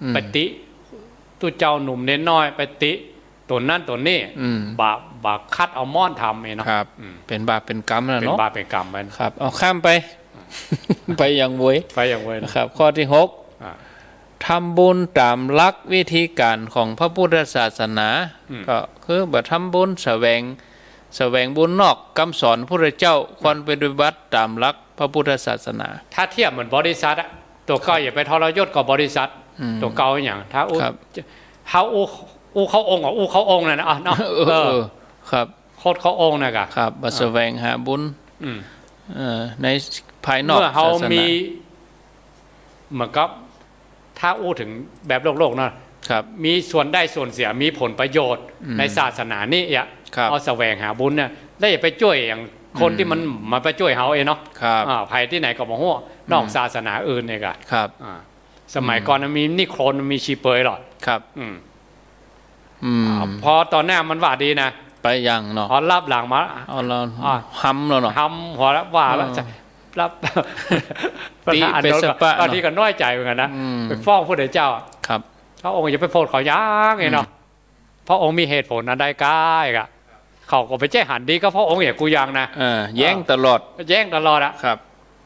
อืม ไปติตู้เจ้าหนุ่มเน้นน้อยไปติตัวนั่นตัวนี้ อืม บาคัดเอาม้อนทำเองเนาะ ครับ อืม เป็นบาปเป็นกรรมแล้ว เป็น เนาะ บาปเป็นกรรมมัน ครับ เอาข้ามไป ไปอย่างบวย ไปอย่างเว้ย นะ นะครับ ข้อที่หก อ่า ทำบุญตามหลักวิธีการของพระพุทธศาสนา อืม ก็คือแบบทำบุญแสวงบุญนอกคำสอนพระพุทธเจ้าควรปฏิบัติตามหลักพระพุทธศาสนา ถ้าเทียบเหมือนบริษัทอะตัวเก่าอย่าไปทรยศกับบริษัท อืม ตัวเก่าอย่างถ้าอู้ ครับ เขาอู้เขาองค์อู้เขาองค์น่ะนะเนาะ ครับ โคตรเขาองค์น่ะกะ ครับบัแสวงหาบุญ อืม ในภายนอก เมื่อเขา ศาสนา มีเหมือนกับถ้าอู้ถึงแบบโลกเนาะ ครับ มีส่วนได้ส่วนเสียมีผลประโยชน์ อืม ในศาสนานี่อ่ะ ครับ เอาแสวงหาบุญเนี่ยได้อย่าไปช่วยอย่างคนที่มันมาไปช่วยเขาเองเนาะ ครับ ภัยที่ไหนก็บอกว่านอกศาสนาอื่นเนี่ยกะ ครับ สมัยก่อนมันมีนิโครนมันมีชีเปยหรอก ครับ อืม อืม พอตอนหน้ามันว่าดีนะ ไปยังเนาะ พอรับหลังมา เอาเรา อ่า ห้ำเราเนาะ ทำหัวแล้วว่าแล้ว อ๋อ จะรับ ตี ประธาน เป็นสปะ บางทีก็น้อยใจเหมือนกันนะ อืม ไปฟ้องพระเดชเจ้า ครับ พระองค์อย่าไปโพดเขาย่างไงเนาะพระองค์มีเหตุผลอันใดกายกะเขาก็ไปแจ้หันดีก็พระองค์อย่ากูยังนะ แย้งตลอด แย่งตลอดอะ ครับ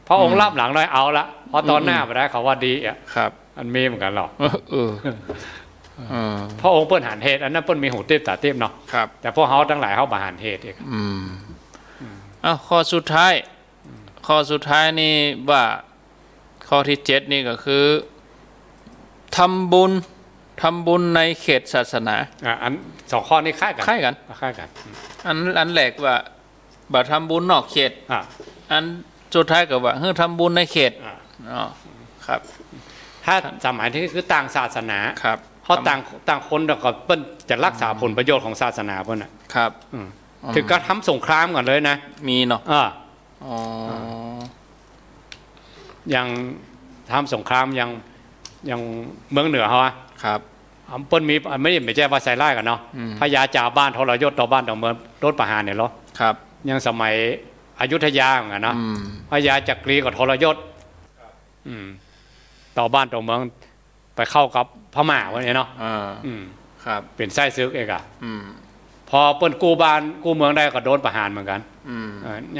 พระองค์รับหลังเลยเอาละพอตอนหน้าไปได้เขาว่าดีอ่ะ ครับ อันมีเหมือนกันหรอก เอออ พระองค์เปิ้นหันเหตุอันนั้นเปิ้นมีหูเต็มตาเต็มเนาะ ครับ แต่พวกเขาทั้งหลายเขาบาหันเหตุอีก อ้าวข้อสุดท้าย ข้อสุดท้ายนี่ว่าข้อที่7นี่ก็คือทำบุญในเขตศาสนา อันสองข้อนี้คล้ายกัน คล้ายกัน คล้ายกัน อันแรกว่าบ่ทำบุญนอกเขต อ่ะ อันสุดท้ายก็ว่าทำบุญในเขต อ่ะ อ๋อครับ ถ้าสมัยที่คือต่างศาสนา ครับ เพราะต่างคนก็เปิ้นจะรักษาผลประโยชน์ของศาสนาเปิ้นอ่ะ ครับ ถึงก็ทำสงครามก่อนเลยนะ มีเนาะ อ่า อ๋อ ยังทำสงครามยังเมืองเหนือเขาอะ ครับ เปิ้นมีไม่ใช่ว่าใส่ไล่กันเนาะ อืม พญาจ่าบ้านทรยศต่อบ้านต่อเมืองรถประหารเนี่ยเหรอ ครับ ยังสมัยอยุธยาเหมือนกันเนาะ อืม พญาจักรีกับทรยศต่อบ้านต่อเมืองไปเข้ากับพม่าวันนี้เนาะ อ่า ครับ เป็นไส้ซึกเองอะ อืม พอเปิ้นกู้บ้านกู้เมืองได้ก็โดนประหารเหมือนกัน อืม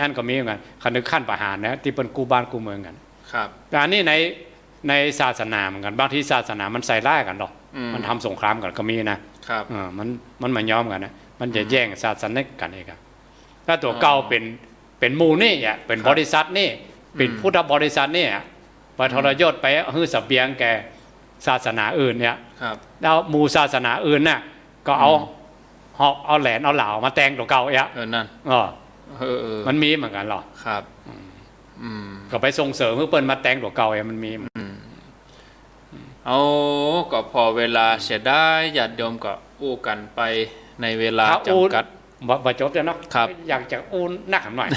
นั่นก็มีเหมือนกันคันนึกขั้นประหารนะที่เปิ้นกู้บ้านกู้เมืองกัน ครับ แต่อันนี้ในศาสนาเหมือนกันบางที่ศาสนามันใส่ร้ายกันหรอกมันทำสงครามกันก็มีนะครับ มันมาย้อมกันนะมันจะแย่งศาสนากันเองครับถ้าตัวเก่าเป็นหมู่นี่อ่ะเป็นบริษัทนี่เป็นพุทธบริษัทนี่ไปทรยศไปฮื้อเสบียงแก่ศาสนาอื่นเนี่ย ครับ แล้วหมู่ศาสนาอื่นน่ะก็เอาหอกเอาแหลนเอาเหล่ามาแต่งตัวเก่าอ่ะ นั่น มันมีเหมือนกันหรอ ครับ ก็ไปส่งเสริมเพื่อเปิ้นมาแต่งตัวเก่าอ่ะมันมี เอาก็พอเวลาเสียได้ญาติโยมก็อู้กันไปในเวลาจำกัด บ่จบจะเนาะ ครับ อยากจะอู้นักหน่อย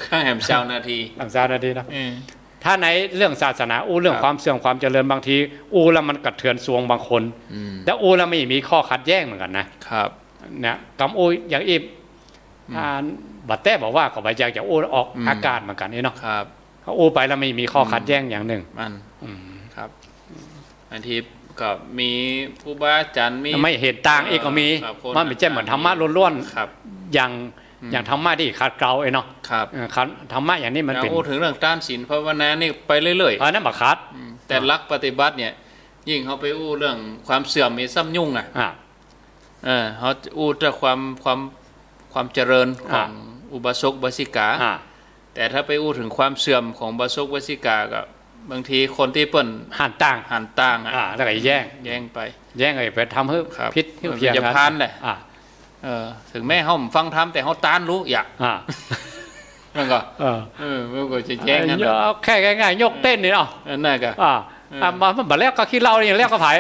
ข้างแหมเช้านาที หลังซานาทีนะ ถ้าในเรื่องศาสนาอู้เรื่องความเสื่อมความเจริญบางทีอู้แล้วมันกระเทือนสวงบางคนแต่อู้แล้วไม่มีข้อขัดแย้งเหมือนกันนะครับเนี่ยกำอู้อย่างอีบัตแต้บอกว่าก็ไปอยากจะอู้ออกอากาศเหมือนกันนี่เนาะครับเขาอู้ไปแล้วไม่มีข้อขัดแย้งอย่างหนึ่งมันครับบางทีก็มีครูบาอาจารย์มีไม่เห็นต่างเอกก็มีมันไม่ใช่เหมือนธรรมะล้วนๆอย่างธรรมะที่ขัดเกลาเนาะครับธรรมะอย่างนี้มันเป็นพูดถึงเรื่องต้านศีลภาวนานี่ไปเรื่อยๆนั่นบักคัดแต่ลักปฏิบัติเนี่ยยิ่งเขาไปอู้เรื่องความเสื่อมมีซ้ำยุ่งเขาอู้แต่ความเจริญของอุบาสกอุบาสิกาแต่ถ้าไปอู้ถึงความเสื่อมของอุบาสกอุบาสิกาก็บางทีคนที่เปิ้นหันต่างแล้วก็แย่งไปทำให้พิษให้เพียงจะพานเลยถึงแม่เขาฟังทำแต่เขาต้านรู้อยากมันก็มันก็จะแย่งกันแค่ง่ายๆยกเต้นนี่เนาะนั่นก็มันแบบแรกก็ขี้เหล้าอย่างแรกก็ไผ่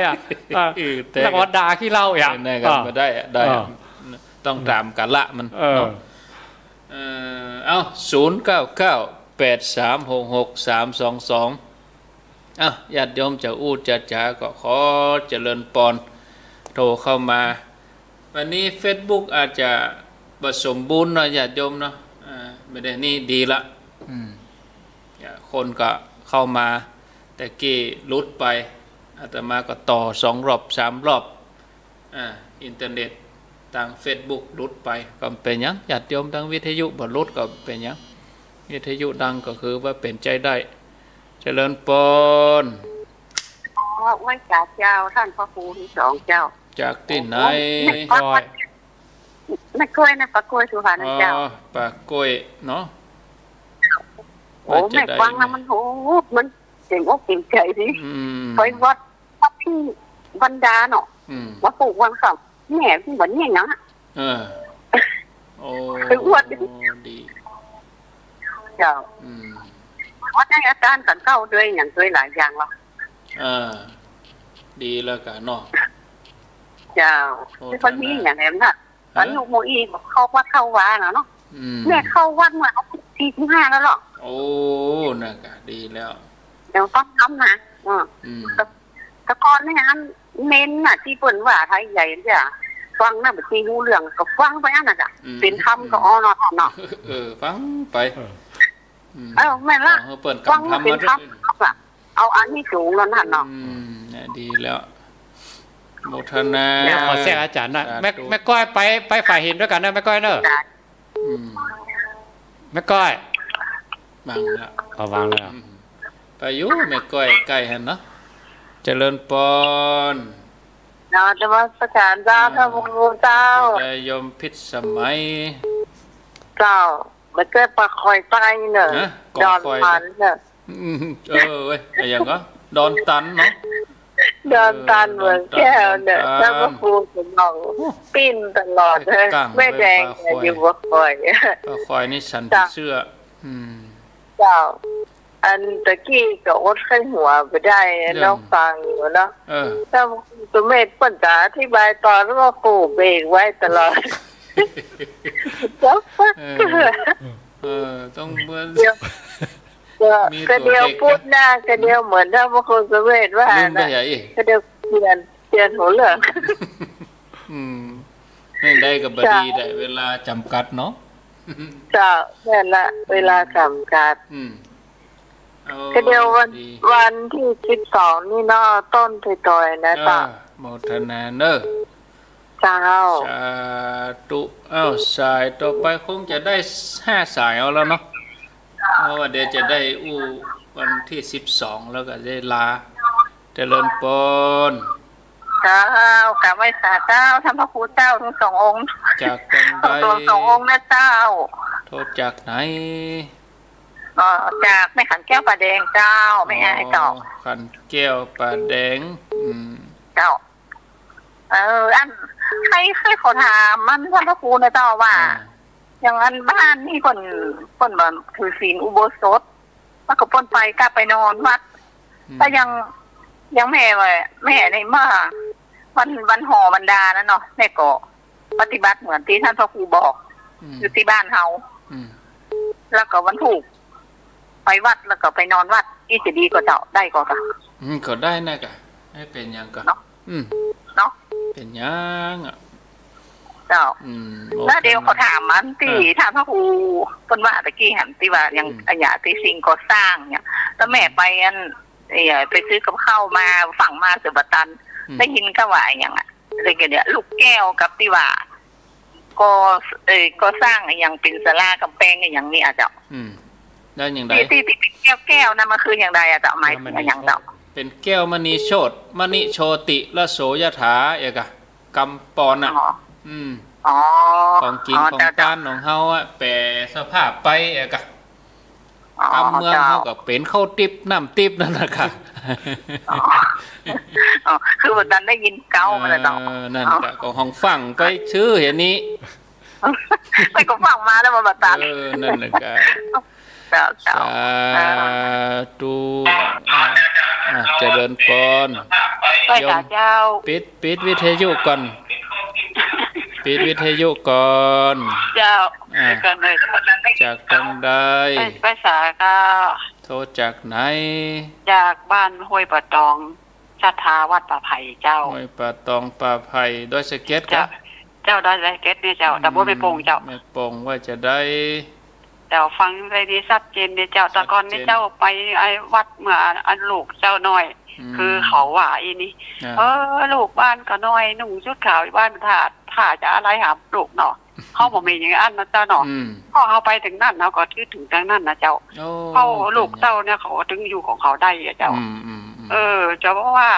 แล้วก็ด่าขี้เหล้าอย่างนั่นก็มาได้ต้องตามกันละมันเอา0998366322ญาติโยมจะอู้จะจ๋าก็ขอเจริญปอนโทรเข้ามาวันนี้ Facebook อาจจะผสมบูรณ์หน่อยญาติโยมเนาะไม่ได้นี่ดีละคนก็เข้ามาแต่กี้ลุดไปอาตมาก็ต่อ2 รอบ 3 รอบอินเทอร์เน็ตทาง Facebook ลุดไปก็เป็นยังญาติโยมทางวิทยุบ่ลุดก็เป็นยังวิทยุดังก็คือว่าเป็นใจได้เจริญปนว่าจากเจ้าท่านพระครูที่2เจ้าจากที่ไหนไม่กล้วยนะปลากล้วยสุพรรณเจ้าปลากล้วยเนาะโอ้แม่กวางนะมันโหมันเก่งอกเก่งใจดิไปวัดที่บรรดาเนาะวัดปลูกวังสับแม่ที่เหมือนเนี่ยนะโอ้ดีเจ้าว่าได้อาจารย์กันเข้าด้วยอย่างด้วยหลายอย่างหรอดีแล้วกันเนาะเจ้าที่คนนี้อย่างไรนะตอนอยู่โมอีเข้าวัดเข้าวาเนาะแม่เข้าวัดมา45แล้วหรอโอ้น่ะก็ดีแล้วเดี๋ยวต้องทำนะแต่ก่อนนี่ฮะเน้นน่ะที่เปิ่นว่าไทยใหญ่จ้ะฟังน่ะแบบตีหูเรื่องก็ฟังไปนั่นน่ะจ้ะเป็นธรรมก็อ๋อเนาะฟังไปแม่ละฟังเป็นธรรมเอาอันนี้สูงแล้วนั่นเนาะดีแล้วโมทนาขอแทรกอาจารย์นะแม่ก้อยไปฝ่ายหินด้วยกันนะแม่ก้อยเนอะแม่ก้อยบางแล้ววางแล้วไปอยู่แม่ก้อยใกล้หันเนาะเจริญปอนจะมาประกาศเจ้าพระพุทธเจ้าได้ยมพิษสมัยเจ้ามันเกิดปลาคอยใต้เนอะดอนตันเนอะเว้ยอะไรอย่างก็ดอนตันเนาะดอนตันเหมือนแก้วเนอะถ้าพระครูสมองปิ้นตลอดเลยแม่แดงอยู่ปลาคอยปลาคอยนี่ฉันเชื่อเจ้าอันตะกี้ก็อดขึ้นหัวไปได้น้องฟังอยู่เนาะถ้าตัวเมธปัญจาอธิบายตอนว่าปู่เบรกไว้ตลอดต้องเมื่อกระเดียวพูดหน้ากระเดียวเหมือนถ้าพระคุณสมเด็จว่านะกระเดียวเปลี่ยนหัวเหลืองไม่ได้กับบดีได้เวลาจำกัดเนาะจ้าแม่ละเวลาจำกัดก็เดียววันที่12นี่เนาะต้นถอยๆนะจ้าโมทนาเนอเจ้าสาธุสายต่อไปคงจะได้5 สายเอาแล้วเนาะเพราะว่าเดี๋ยวจะได้อู้วันที่12แล้วก็ได้ลาเจริญปนเจ้ากราบไหว้สาเจ้าท่านพระครูเจ้าทั้ง2 องค์จากกันใด2 องค์นะเจ้าโทษจากไหนจากแม่ขันแก้วปลาแดงเจ้าไม่อายต่อขันแก้วปลาแดงเจ้าอันให้ขอถามมันท่านพระครูนะเจ้าว่าอย่างนั้นบ้านนี่คนแบบถือศีลอุโบสถแล้วก็ไปกลับไปนอนวัดแต่ยังแม่ในมาวันห่อบรรดานะเนาะแม่ก็ปฏิบัติเหมือนที่ท่านพระครูบอกอยู่ที่บ้านเฮาแล้วก็วันถูก ไปวัดแล้วก็ไปนอนวัดอีจะดีกว่าเจ้าได้กว่ากัน ก็ได้นะกะให้เป็นหยังก็ เนาะ เนาะ เป็นหยังอ่ะ เจ้า โอ แล้วเดี๋ยว ค เขาถามมันที่ถามพระครูเพิ่นว่าตะกี้หันที่ว่ายังอันยาที่สิ่งก่อสร้างเนี่ยแล้วแม่ไปอันไปซื้อกับข้าวมาฝั่งมาเสือบัตันได้ยินก็ว่าอย่างอ่ะอะไรกันเนี่ยลูกแก้วกับที่ว่าก็ก็สร้างอย่างเป็นศาลากำแพงอย่างนี้อ่ะเจ้า ได้อย่างไร ที่แก้วนั่นมันคืออย่างไรอ่ะเจ้าหมายถึงอย่างเจ้า เป็นแก้วมณีโชตมณีโชติละโสยถาเอกะกำปอนอ่ะอ๋อ ของกินของทานของเฮาอ่ะแปรสภาพไปเอกะกำเมืองเฮาก็เป็นข้าวติ๊บน้ำติ๊บนั่นแหละค่ะ คือวันนั้นได้ยินเก้ามาแล้วเนาะ นั่นก็ห้องฟังไปชื่อเห็นนี้ ไปก็ฟังมาแล้วมาบัตัน นั่นแหละก็ เจ้า สาธุเจริญพร ไปกับเจ้า ปิดวิทยุก่อนปิดวิทยุก่อน เจ้ากันเลย จากทางใด ภาษาก็ โทรจากไหน จากบ้านห้วยปะตองศรัทธาวัดป่าไผ่เจ้า ห้วยป่าตองป่าไผ่ด้วยสเก็ตค เจ้า รับ ได้สเก็ตเนี่ยเจ้าแต่บ่ไม่โป่งเจ้า ไม่โป่งว่าจะได้ เจ้าฟังได้ดีชัดเจนเนี่ยเจ้าตะกอนนี่เจ้าไปไอ้วัดเมื่ออันลูกเจ้าน้อย คือเขาว่าอีนี่ลูกบ้านก็น้อยหนุ่งชุดขาวบ้านถ้าจะอะไรหาลูกเนาะเขาบอกมีอย่างนั้นนะเจ้าเนาะพอเขาไปถึงนั่นเขาก็ถึงทางนั้นนะเจ้าเขาลูกเจ้าเนี่ยเขาถึงอยู่ของเขาได้อะเจ้าจะว่า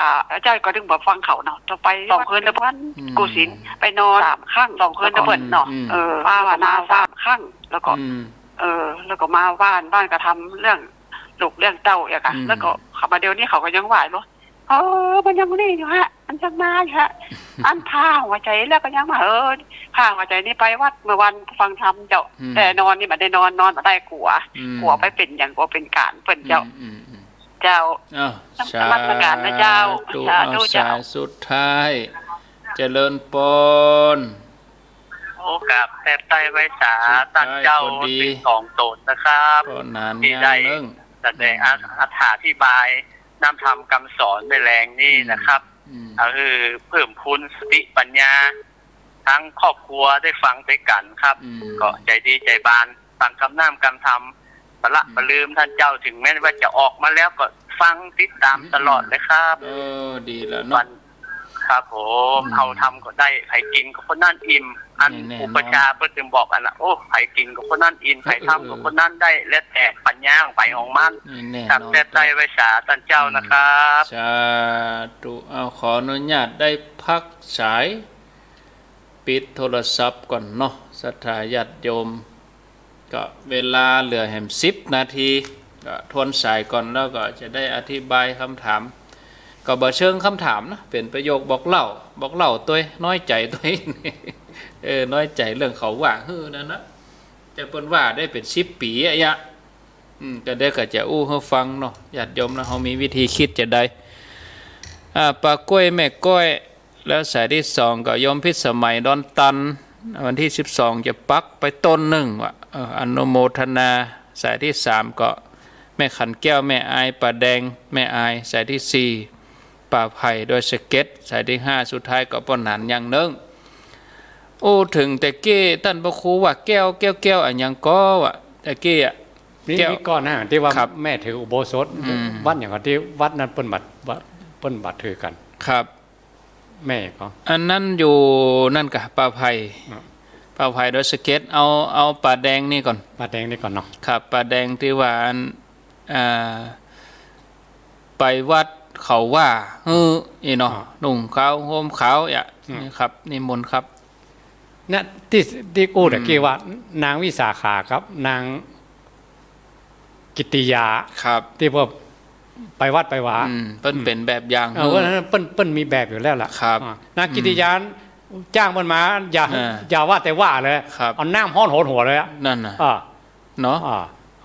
เจ้าก็ถึงบอกฟังเขาเนาะจะไป2 คืนแล้วเพิ่นกูสินไปนอน3 ครั้ง2 คืนแล้วเพิ่นเนาะป้าว่านา3 ครั้งแล้วก็แล้วก็มาบ้านก็ทำเรื่องลูกเรื่องเต้าอย่างกันแล้วก็ขับมาเดี๋ยวนี้เขาก็ยังไหวเนาะมันยังนี่อยู่ฮะมันยังมาอยู่ฮะอันพาหัวใจแล้วก็ยังมาพาหัวใจนี่ไปวัดเมื่อวันฟังธรรมเจ้าแต่นอนนี่มันได้นอนมาได้กลัวไปเป็นอย่างกลัวเป็นการเปิ้นเจ้าสาธุการนะเจ้าสาธุเจ้าสุดท้ายเจริญปนโอกาสแทบใต้ไว้สาตั้งเจ้าสิ่งของตนนะครับที่ได้แสดงอธิบายนำธรรมคำสอนในแรงนี่นะครับเพิ่มพูนสติปัญญาทั้งครอบครัวได้ฟังด้วยกันครับก็ใจดีใจบานฟังคำน้ำคำธรรมประลืมท่านเจ้าถึงแม้ว่าจะออกมาแล้วก็ฟังติดตามตลอดเลยครับดีแล้วเนาะครับผมเอาทำก็ได้ไผ่กินก็คนนั่นอิ่มอันอุปชาเพิ่นจึงบอกกันนะโอ้ไผ่กินก็คนนั่นอิ่มไผ่ทำก็คนนั่นได้และแต่ปัญญาของไปของมันตักแต่ใจไว้สาท่านเจ้านะครับสาธุขออนุญาตได้พักสายปิดโทรศัพท์ก่อนเนาะศรัทธาญาติโยมก็เวลาเหลือแห่ม10 นาทีก็ทวนสายก่อนแล้วก็จะได้อธิบายคำถามก็บ่เชิงคำถามนะเป็นประโยคบอกเล่าตัวน้อยใจตัวน้อยใจเรื่องเขาว่านั่นนะแต่เปิ้นว่าได้เป็น10 ปีอะยะก็ได้ก็จะอู้ให้ฟังเนาะญาติโยมนะเฮามีวิธีคิดจะได้ปลากล้วยแม่ก้อยแล้วสายที่2ก็โยมพิสมัยดอนตันวันที่12จะปักไปต้นหนึ่งว่าอนุโมทนาสายที่3ก็แม่ขันแก้วแม่อายป่าแดงแม่อายสายที่4ป่าไผ่โดยสเก็ตสายที่5สุดท้ายก็ป้อนหนานอย่างนึงถึงแต่เก้ท่านพระครูว่าแก้วอันยังก็ว่าแต่เก้นี่ก่อนนะที่ว่าแม่ถืออุโบสถวัดอย่างที่วัดนั้นเปิ้นบัดถือกันครับแม่ก็อันนั้นอยู่นั่นกะป่าไผ่โดยสเก็ตเอาป่าแดงนี่ก่อนป่าแดงนี่ก่อนเนาะครับป่าแดงที่ว่าไปวัดเขาว่าอีเนาะนุ่งขาวห่มขาวนี่ครับนิมนต์ครับเนี่ยที่กูตะกี้ว่านางวิสาขาครับนางกิติยาครับที่ว่าไปวัดไปวาเปิ้นเป็นแบบอย่างว่านั้นเปิ้นมีแบบอยู่แล้วล่ะครับนางกิติยาจ้างมันมาอย่าว่าแต่ว่าเลยเอาน้ำห้อนโหดหัวเลยนั่นน่ะเนาะ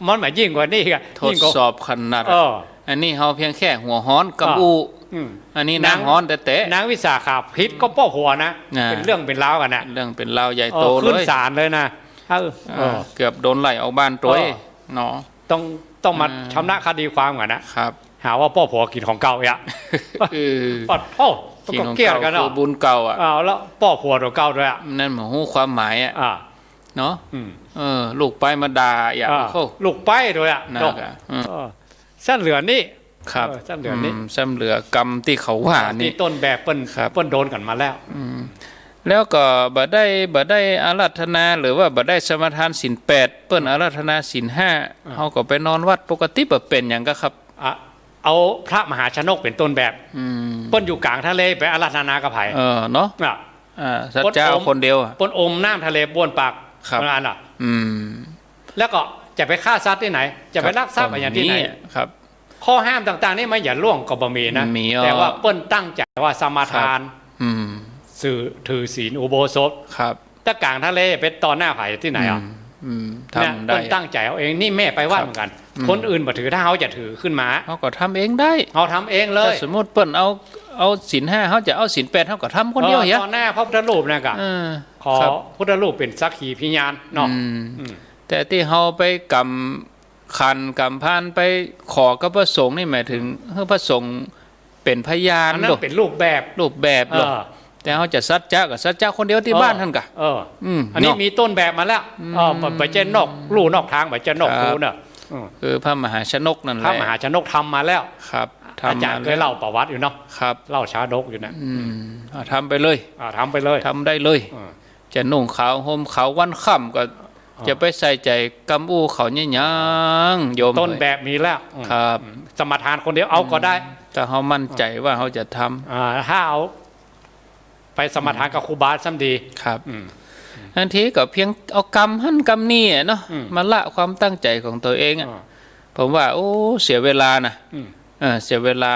มันหมายยิ่งกว่านี่ก็ทดสอบขนาดอันนี้เฮาเพียงแค่หัวฮ้อนกับอูอันนี้นางฮ้อนแต่นางวิสาขาพิษก็ป้อหัวนะเป็นเรื่องเป็นราวกันนะเรื่องเป็นราวใหญ่โตเลยขึ้นศาลเลยนะเกือบโดนไล่ออกบ้านตัวเนาะต้อง ต้องมาชำระคดีความกันนะครับหาว่าพ่อผัวกินของเก่าอ่ะปัดพ่อต้องก็เกลียดกันเนาะบุญเก่าอ่ะแล้วพ่อผัวตัวเก่าด้วยอ่ะนั่นหมายความหมายอ่ะเนาะลูกไปมาด่าอย่าลูกไปด้วยอ่ะนะสั้นเหลือนี่ครับสั้นเหลือนี่สั้นเหลือกรรมที่เขาว่านี่ต้นแบบเปิ้นโดนกันมาแล้วแล้วก็บ่ได้อาราธนาหรือว่าบ่ได้สมาทานศีล8เปิ้นอาราธนาศีล5เฮาก็ไปนอนวัดปกติบ่เป็นหยังก็ครับเอาพระมหาชนกเป็นต้นแบบเปิ้นอยู่กลางทะเลไปอาราธนากับไผเนาะสัจเจ้าคนเดียวเปิ้นอมน้ำทะเลบ้วนปากประมาณน่ะแล้วก็จะไปฆ่าสัตว์ที่ไหนจะไปลักทรัพย์อย่างที่ไหนครับข้อห้ามต่างๆนี่ไม่อย่าล่วงก็บ่มีนะแต่ว่าเปิ้นตั้งใจว่าสมาทานสื่อถือศีลอุโบสถครับถ้ากลางทะเลเป็นตอนหน้าไผ่ที่ไหนทำได้ตั้งใจเอาเองนี่แม่ไปวัดเหมือนกันคนอื่นบ่ถือถ้าเขาจะถือขึ้นมาเขาก็ทำเองได้เขาทำเองเลยสมมติเปิ้นเอาศีล5เขาจะเอาศีล8เขาก็ทำคนเดียวตอนหน้าพระพุทธรูปนะกะขอพุทธรูปเป็นสักขีพยานเนาะแต่ที่เขาไปกำคันกำพานไปขอกับพระสงฆ์นี่หมายถึงให้พระสงฆ์เป็นพยานนั่นเป็นรูปแบบหรอแต่เขาจะสัจจะกับสัจจะคนเดียวที่บ้านท่านกะอันนี้มีต้นแบบมาแล้วไปเจนนอกลู่นอกทางไปเจนนอกรูเนี่ยคือพระมหาชนกนั่นแหละพระมหาชนกทำมาแล้วครับอาจารย์เคยเล่าประวัติอยู่เนาะครับเล่าชาดกอยู่นะทำไปเลยทำได้เลยจะนุ่งขาวห่มขาววันค่ำก็จะไปใส่ใจกำอู้เขาเนี่ยยังโยมต้นแบบมีแล้วครับสมทานคนเดียวเอาก็ได้แต่เขามั่นใจว่าเขาจะทำถ้าเอาไปสมทานกับครูบาซ้ำดีครับทันทีก็เพียงเอากรรมหั่นกรรมนี่เนาะมาละความตั้งใจของตัวเองผมว่าโอ้เสียเวลานะเสียเวลา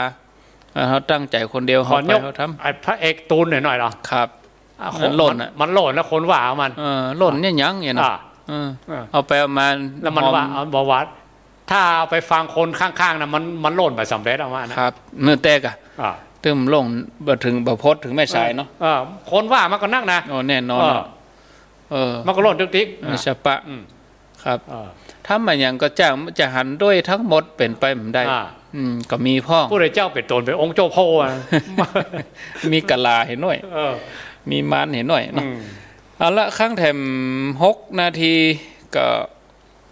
เขาตั้งใจคนเดียวเขาไปเขาทำไอ้พระเอกตูนหน่อยหรอครับมันหล่นแล้วคนว่ามันหล่นเนี่ยยังเนี่ยนะเอาไปเอามาแล้วมันว่าเอาบอกว่าถ้าเอาไปฟังคนข้างๆนะมันหล่นแบบสำเร็จออกมานะครับเนื้อแตกตึมลงบ่ถึงบ่พดถึงแม่สายเนาะคนว่ามันก็นั่งนะแน่นอนมันก็หล่นติ๊กมิฉปะครับถ้ามันอย่างก็จ้างจะหันด้วยทั้งหมดเป็นไปไม่ได้ก็มีพ่อผู้ใดเจ้าเป็นตนเป็นองค์เจ้าพ่อมีกะลาเห็นหน่อยมีมารเห็นหน่อยเนาะเอาละครั้งแถม6 นาทีก็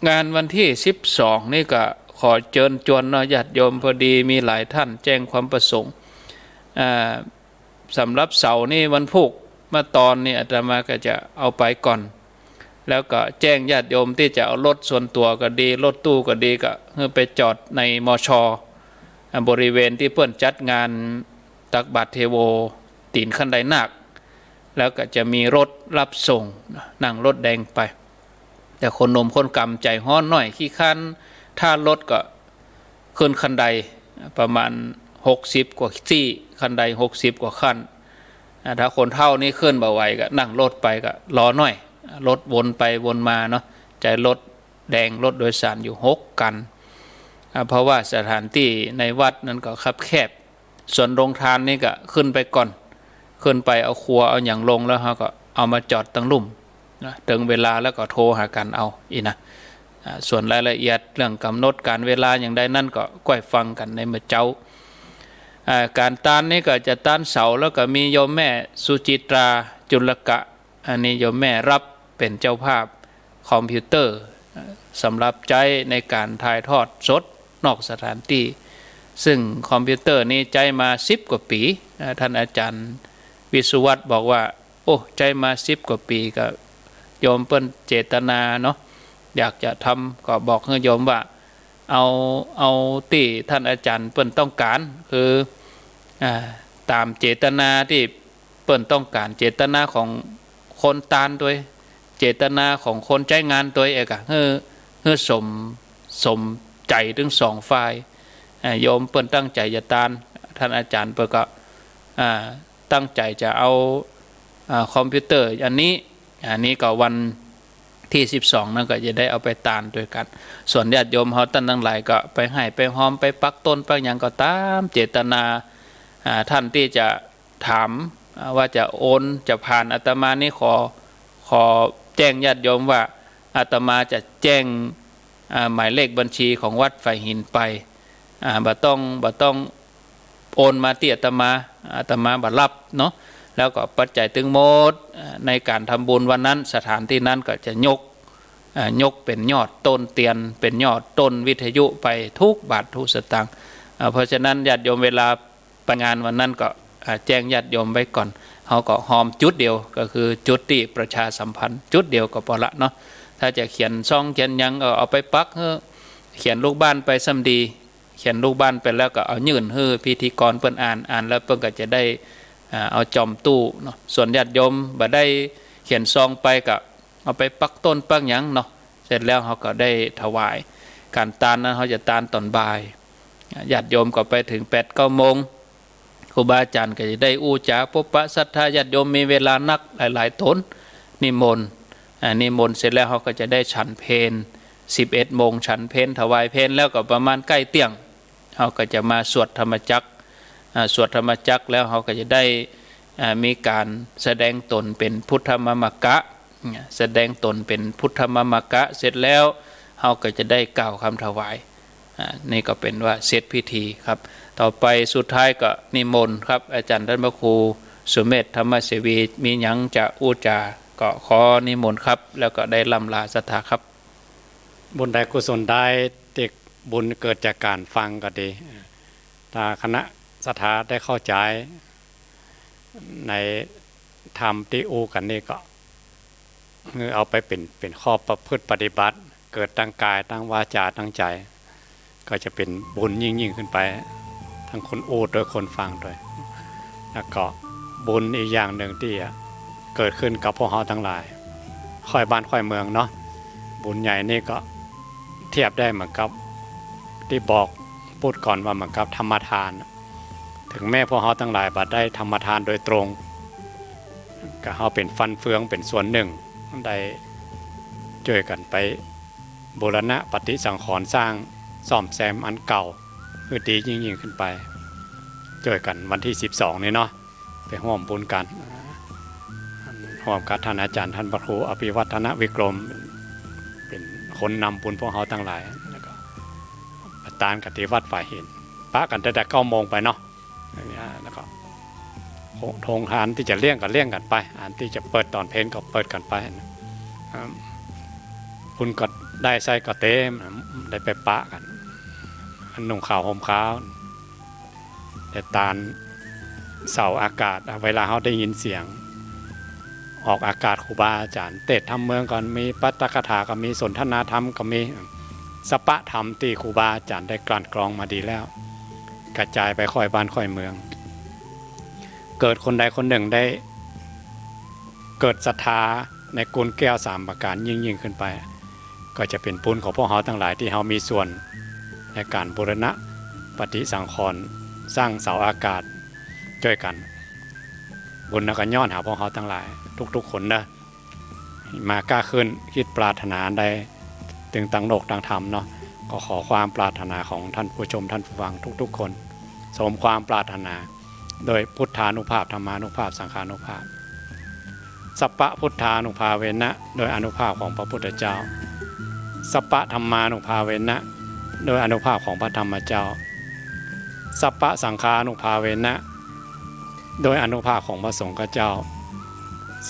งานวันที่12นี่ก็ขอเชิญชวนเนาะญาติโยมพอดีมีหลายท่านแจ้งความประสงค์สำหรับเสาร์นี่วันพุธมาตอนนี้อาตมาก็จะเอาไปก่อนแล้วก็แจ้งญาติโยมที่จะเอารถส่วนตัวก็ดีรถตู้ก็ดีก็ไปจอดในมช.บริเวณที่เพื่อนจัดงานตักบาตรเทโวตีนขันไดนาคแล้วก็จะมีรถรับส่งนั่งรถแดงไปแต่คนนมคนกำใจฮ้อนหน่อยขี้คันถ้ารถก็ขึ้นคันไดประมาณ60 กว่าที่คันได60 กว่าคันถ้าคนเท่านี้ขึ้นบ่ไหวก็นั่งรถไปก็รอหน่อยรถวนไปวนมาเนาะใจรถแดงรถโดยสารอยู่6 กันเพราะว่าสถานที่ในวัดนั้นก็คับแคบส่วนโรงทานนี่ก็ขึ้นไปก่อนขึ้นไปเอาครัวเอาอย่างลงแล้วเขาก็เอามาจอดตั้งลุ่มนะถึงเวลาแล้วก็โทรหากันเอาอีนะส่วนรายละเอียดเรื่องกำหนดการเวลาอย่างใดนั่นก็ก้อยฟังกันในเมื่อเจ้าการตานนี่ก็จะตานเสาแล้วก็มีโยมแม่สุจิตราจุลกะอันนี้โยมแม่รับเป็นเจ้าภาพคอมพิวเตอร์สำหรับใช้ในการถ่ายทอดสดนอกสถานที่ซึ่งคอมพิวเตอร์นี้ใช้มา10 กว่าปีท่านอาจารย์วิสุวัตบอกว่าโอ้ใช้มา10 กว่าปีก็โยมเปิ้นเจตนาเนาะอยากจะทำก็บอกให้โยมว่าเอาที่ท่านอาจารย์เปิ้นต้องการคือตามเจตนาที่เปิ้นต้องการเจตนาของคนตานตัวเจตนาของคนใช้งานตัวเองอะเพื่อสมใจถึง2 ฝ่ายโยมเปิ้นตั้งใจจะตานท่านอาจารย์เปิ้นก็ตั้งใจจะเอาคอมพิวเตอร์อันนี้ก็วันที่12นั่นก็จะได้เอาไปตานด้วยกันส่วนญาติโยมเขาตั้งหลายก็ไปให้ไปหอมไปปักต้นปักอย่างก็ตามเจตนาท่านที่จะถามว่าจะโอนจะผ่านอาตมานี่ขอแจ้งญาติโยมว่าอาตมาจะแจ้ง หมายเลขบัญชีของวัดฝ่ายหินไปบ่ต้องโอนมาที่อาตมาบ่รับเนาะแล้วก็ปัจจัยตึงหมดในการทำบุญวันนั้นสถานที่นั้นก็จะยกเป็นยอดต้นเตียนเป็นยอดต้นวิทยุไปทุกบาททุกสตางค์เพราะฉะนั้นญาติโยมเวลาไปงานวันนั้นก็แจ้งญาติโยมไว้ก่อนเขาก็หอมจุดเดียวก็คือจุดที่ประชาสัมพันธ์จุดเดียวก็พอละเนาะถ้าจะเขียนซองเขียนยังเอาไปปักเขียนลูกบ้านไปซ้ำดีเขียนลูกบ้านไปแล้วก็เอายื่นให้พิธีกรเปิ้นอ่านแล้วเปิ้นก็จะได้เอาจอมตู้เนาะส่วนญาติโยมบ่ได้เขียนซองไปก็เอาไปปักต้นปักหยังเนาะเสร็จแล้วเขาก็ได้ถวายการตานนั้นเขาจะตานตอนบ่ายญาติโยมก็ไปถึง 8-9 โมงครูบาอาจารย์ก็จะได้อู้จาพบปะศรัทธาญาติโยมมีเวลานักหลายๆตนนิมนต์เสร็จแล้วเขาก็จะได้ฉันเพล11 โมงฉันเพลถวายเพลแล้วก็ประมาณใกล้เที่ยงเขาก็จะมาสวดธรรมจักรแล้วเขาก็จะได้มีการแสดงตนเป็นพุทธมมกะแสดงตนเป็นพุทธมมกะเสร็จแล้วเขาก็จะได้กล่าวคำถวายนี่ก็เป็นว่าเสร็จพิธีครับต่อไปสุดท้ายก็นิมนต์ครับอาจารย์ท่านพระครูสุเมธธรรมเสวีมีหยังจะอู้จาก็ขอนิมนต์ครับแล้วก็ได้ล่ำลาศรัทธาครับบุญใดกุศลใดเด็กบุญเกิดจากการฟังก็ดีถ้าคณะศรัทธาได้เข้าใจในธรรมที่อู้กันนี่ก็เอาไปเป็นข้อประพฤติปฏิบัติเกิดตั้งกายตั้งวาจาตั้งใจก็จะเป็นบุญยิ่งขึ้นไปทั้งคนอู้โดยคนฟังด้วยแล้วก็บุญอีกอย่างหนึ่งที่เกิดขึ้นกับพวกเราทั้งหลายค่อยบ้านค่อยเมืองเนาะบุญใหญ่นี่ก็เทียบได้เหมือนกับที่บอกพูดก่อนว่าเหมือนกับธรรมทานถึงแม้พวกเราทั้งหลายบัดได้ธรรมทานโดยตรงก็เราเป็นฟันเฟืองเป็นส่วนหนึ่งได้ช่วยกันไปบูรณะปฏิสังขรณ์สร้างซ่อมแซมอันเก่าคือดียิ่งขึ้นไปช่วยกันวันที่12นี่เนาะไปร่วมบุญกันร่วมกับท่านอาจารย์ท่านพระครูอภิวัฒนวิกรมเป็นคนนำบุญพวกเราทั้งหลายแล้วก็ประธานกติวัดฝ่ายเห็นปะกันแต่9 โมงไปเนาะแล้วก็โรงทานที่จะเลี้ยงกันไปอันที่จะเปิดตอนเพลก็เปิดกันไปคุณก็ได้ใส่ก็เต็มได้ไปปะกันนุ่งขาวห่มขาวแต่ตาลเสาอากาศเวลาเขาได้ยินเสียงออกอากาศครูบาอาจารย์เทศน์ทำเมืองก่อนมีปัตตกถาก็มีสนทนาธรรมก็มีสปะธรรมที่ครูบาอาจารย์ได้กลั่นกรองมาดีแล้วกระจายไปค่อยบ้านค่อยเมืองเกิดคนใดคนหนึ่งได้เกิดศรัทธาในกุลแก้ว3 ประการยิ่งขึ้นไปก็จะเป็นบุญของพวกเราทั้งหลายที่เรามีส่วนในการบูรณะปฏิสังขรณ์สร้างเสาอากาศช่วยกันบุญนักย้อนหาพวกเราทั้งหลายทุกๆคนนะมากล้าขึ้นคิดปรารถนาใดถึงตั้งโลกตั้งธรรมเนาะก็ขอความปรารถนาของท่านผู้ชมท่านผู้ฟังทุกๆคนสมความปรารถนาโดยพุทธานุภาพธรรมานุภาพสังฆานุภาพสัพพะพุทธานุภาเวนะโดยอนุภาพของพระพุทธเจ้าสัพพะธรรมานุภาเวนะโดยอนุภาพของพระธรรมเจ้าสัพพะสังฆานุภาเวนะโดยอนุภาพของพระสงฆ์เจ้า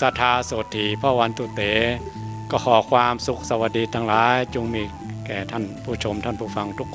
สัทธาโสถีพระวันตุเตก็ขอความสุขสวัสดีทั้งหลายจงมีแก่ท่านผู้ชมท่านผู้ฟังทุก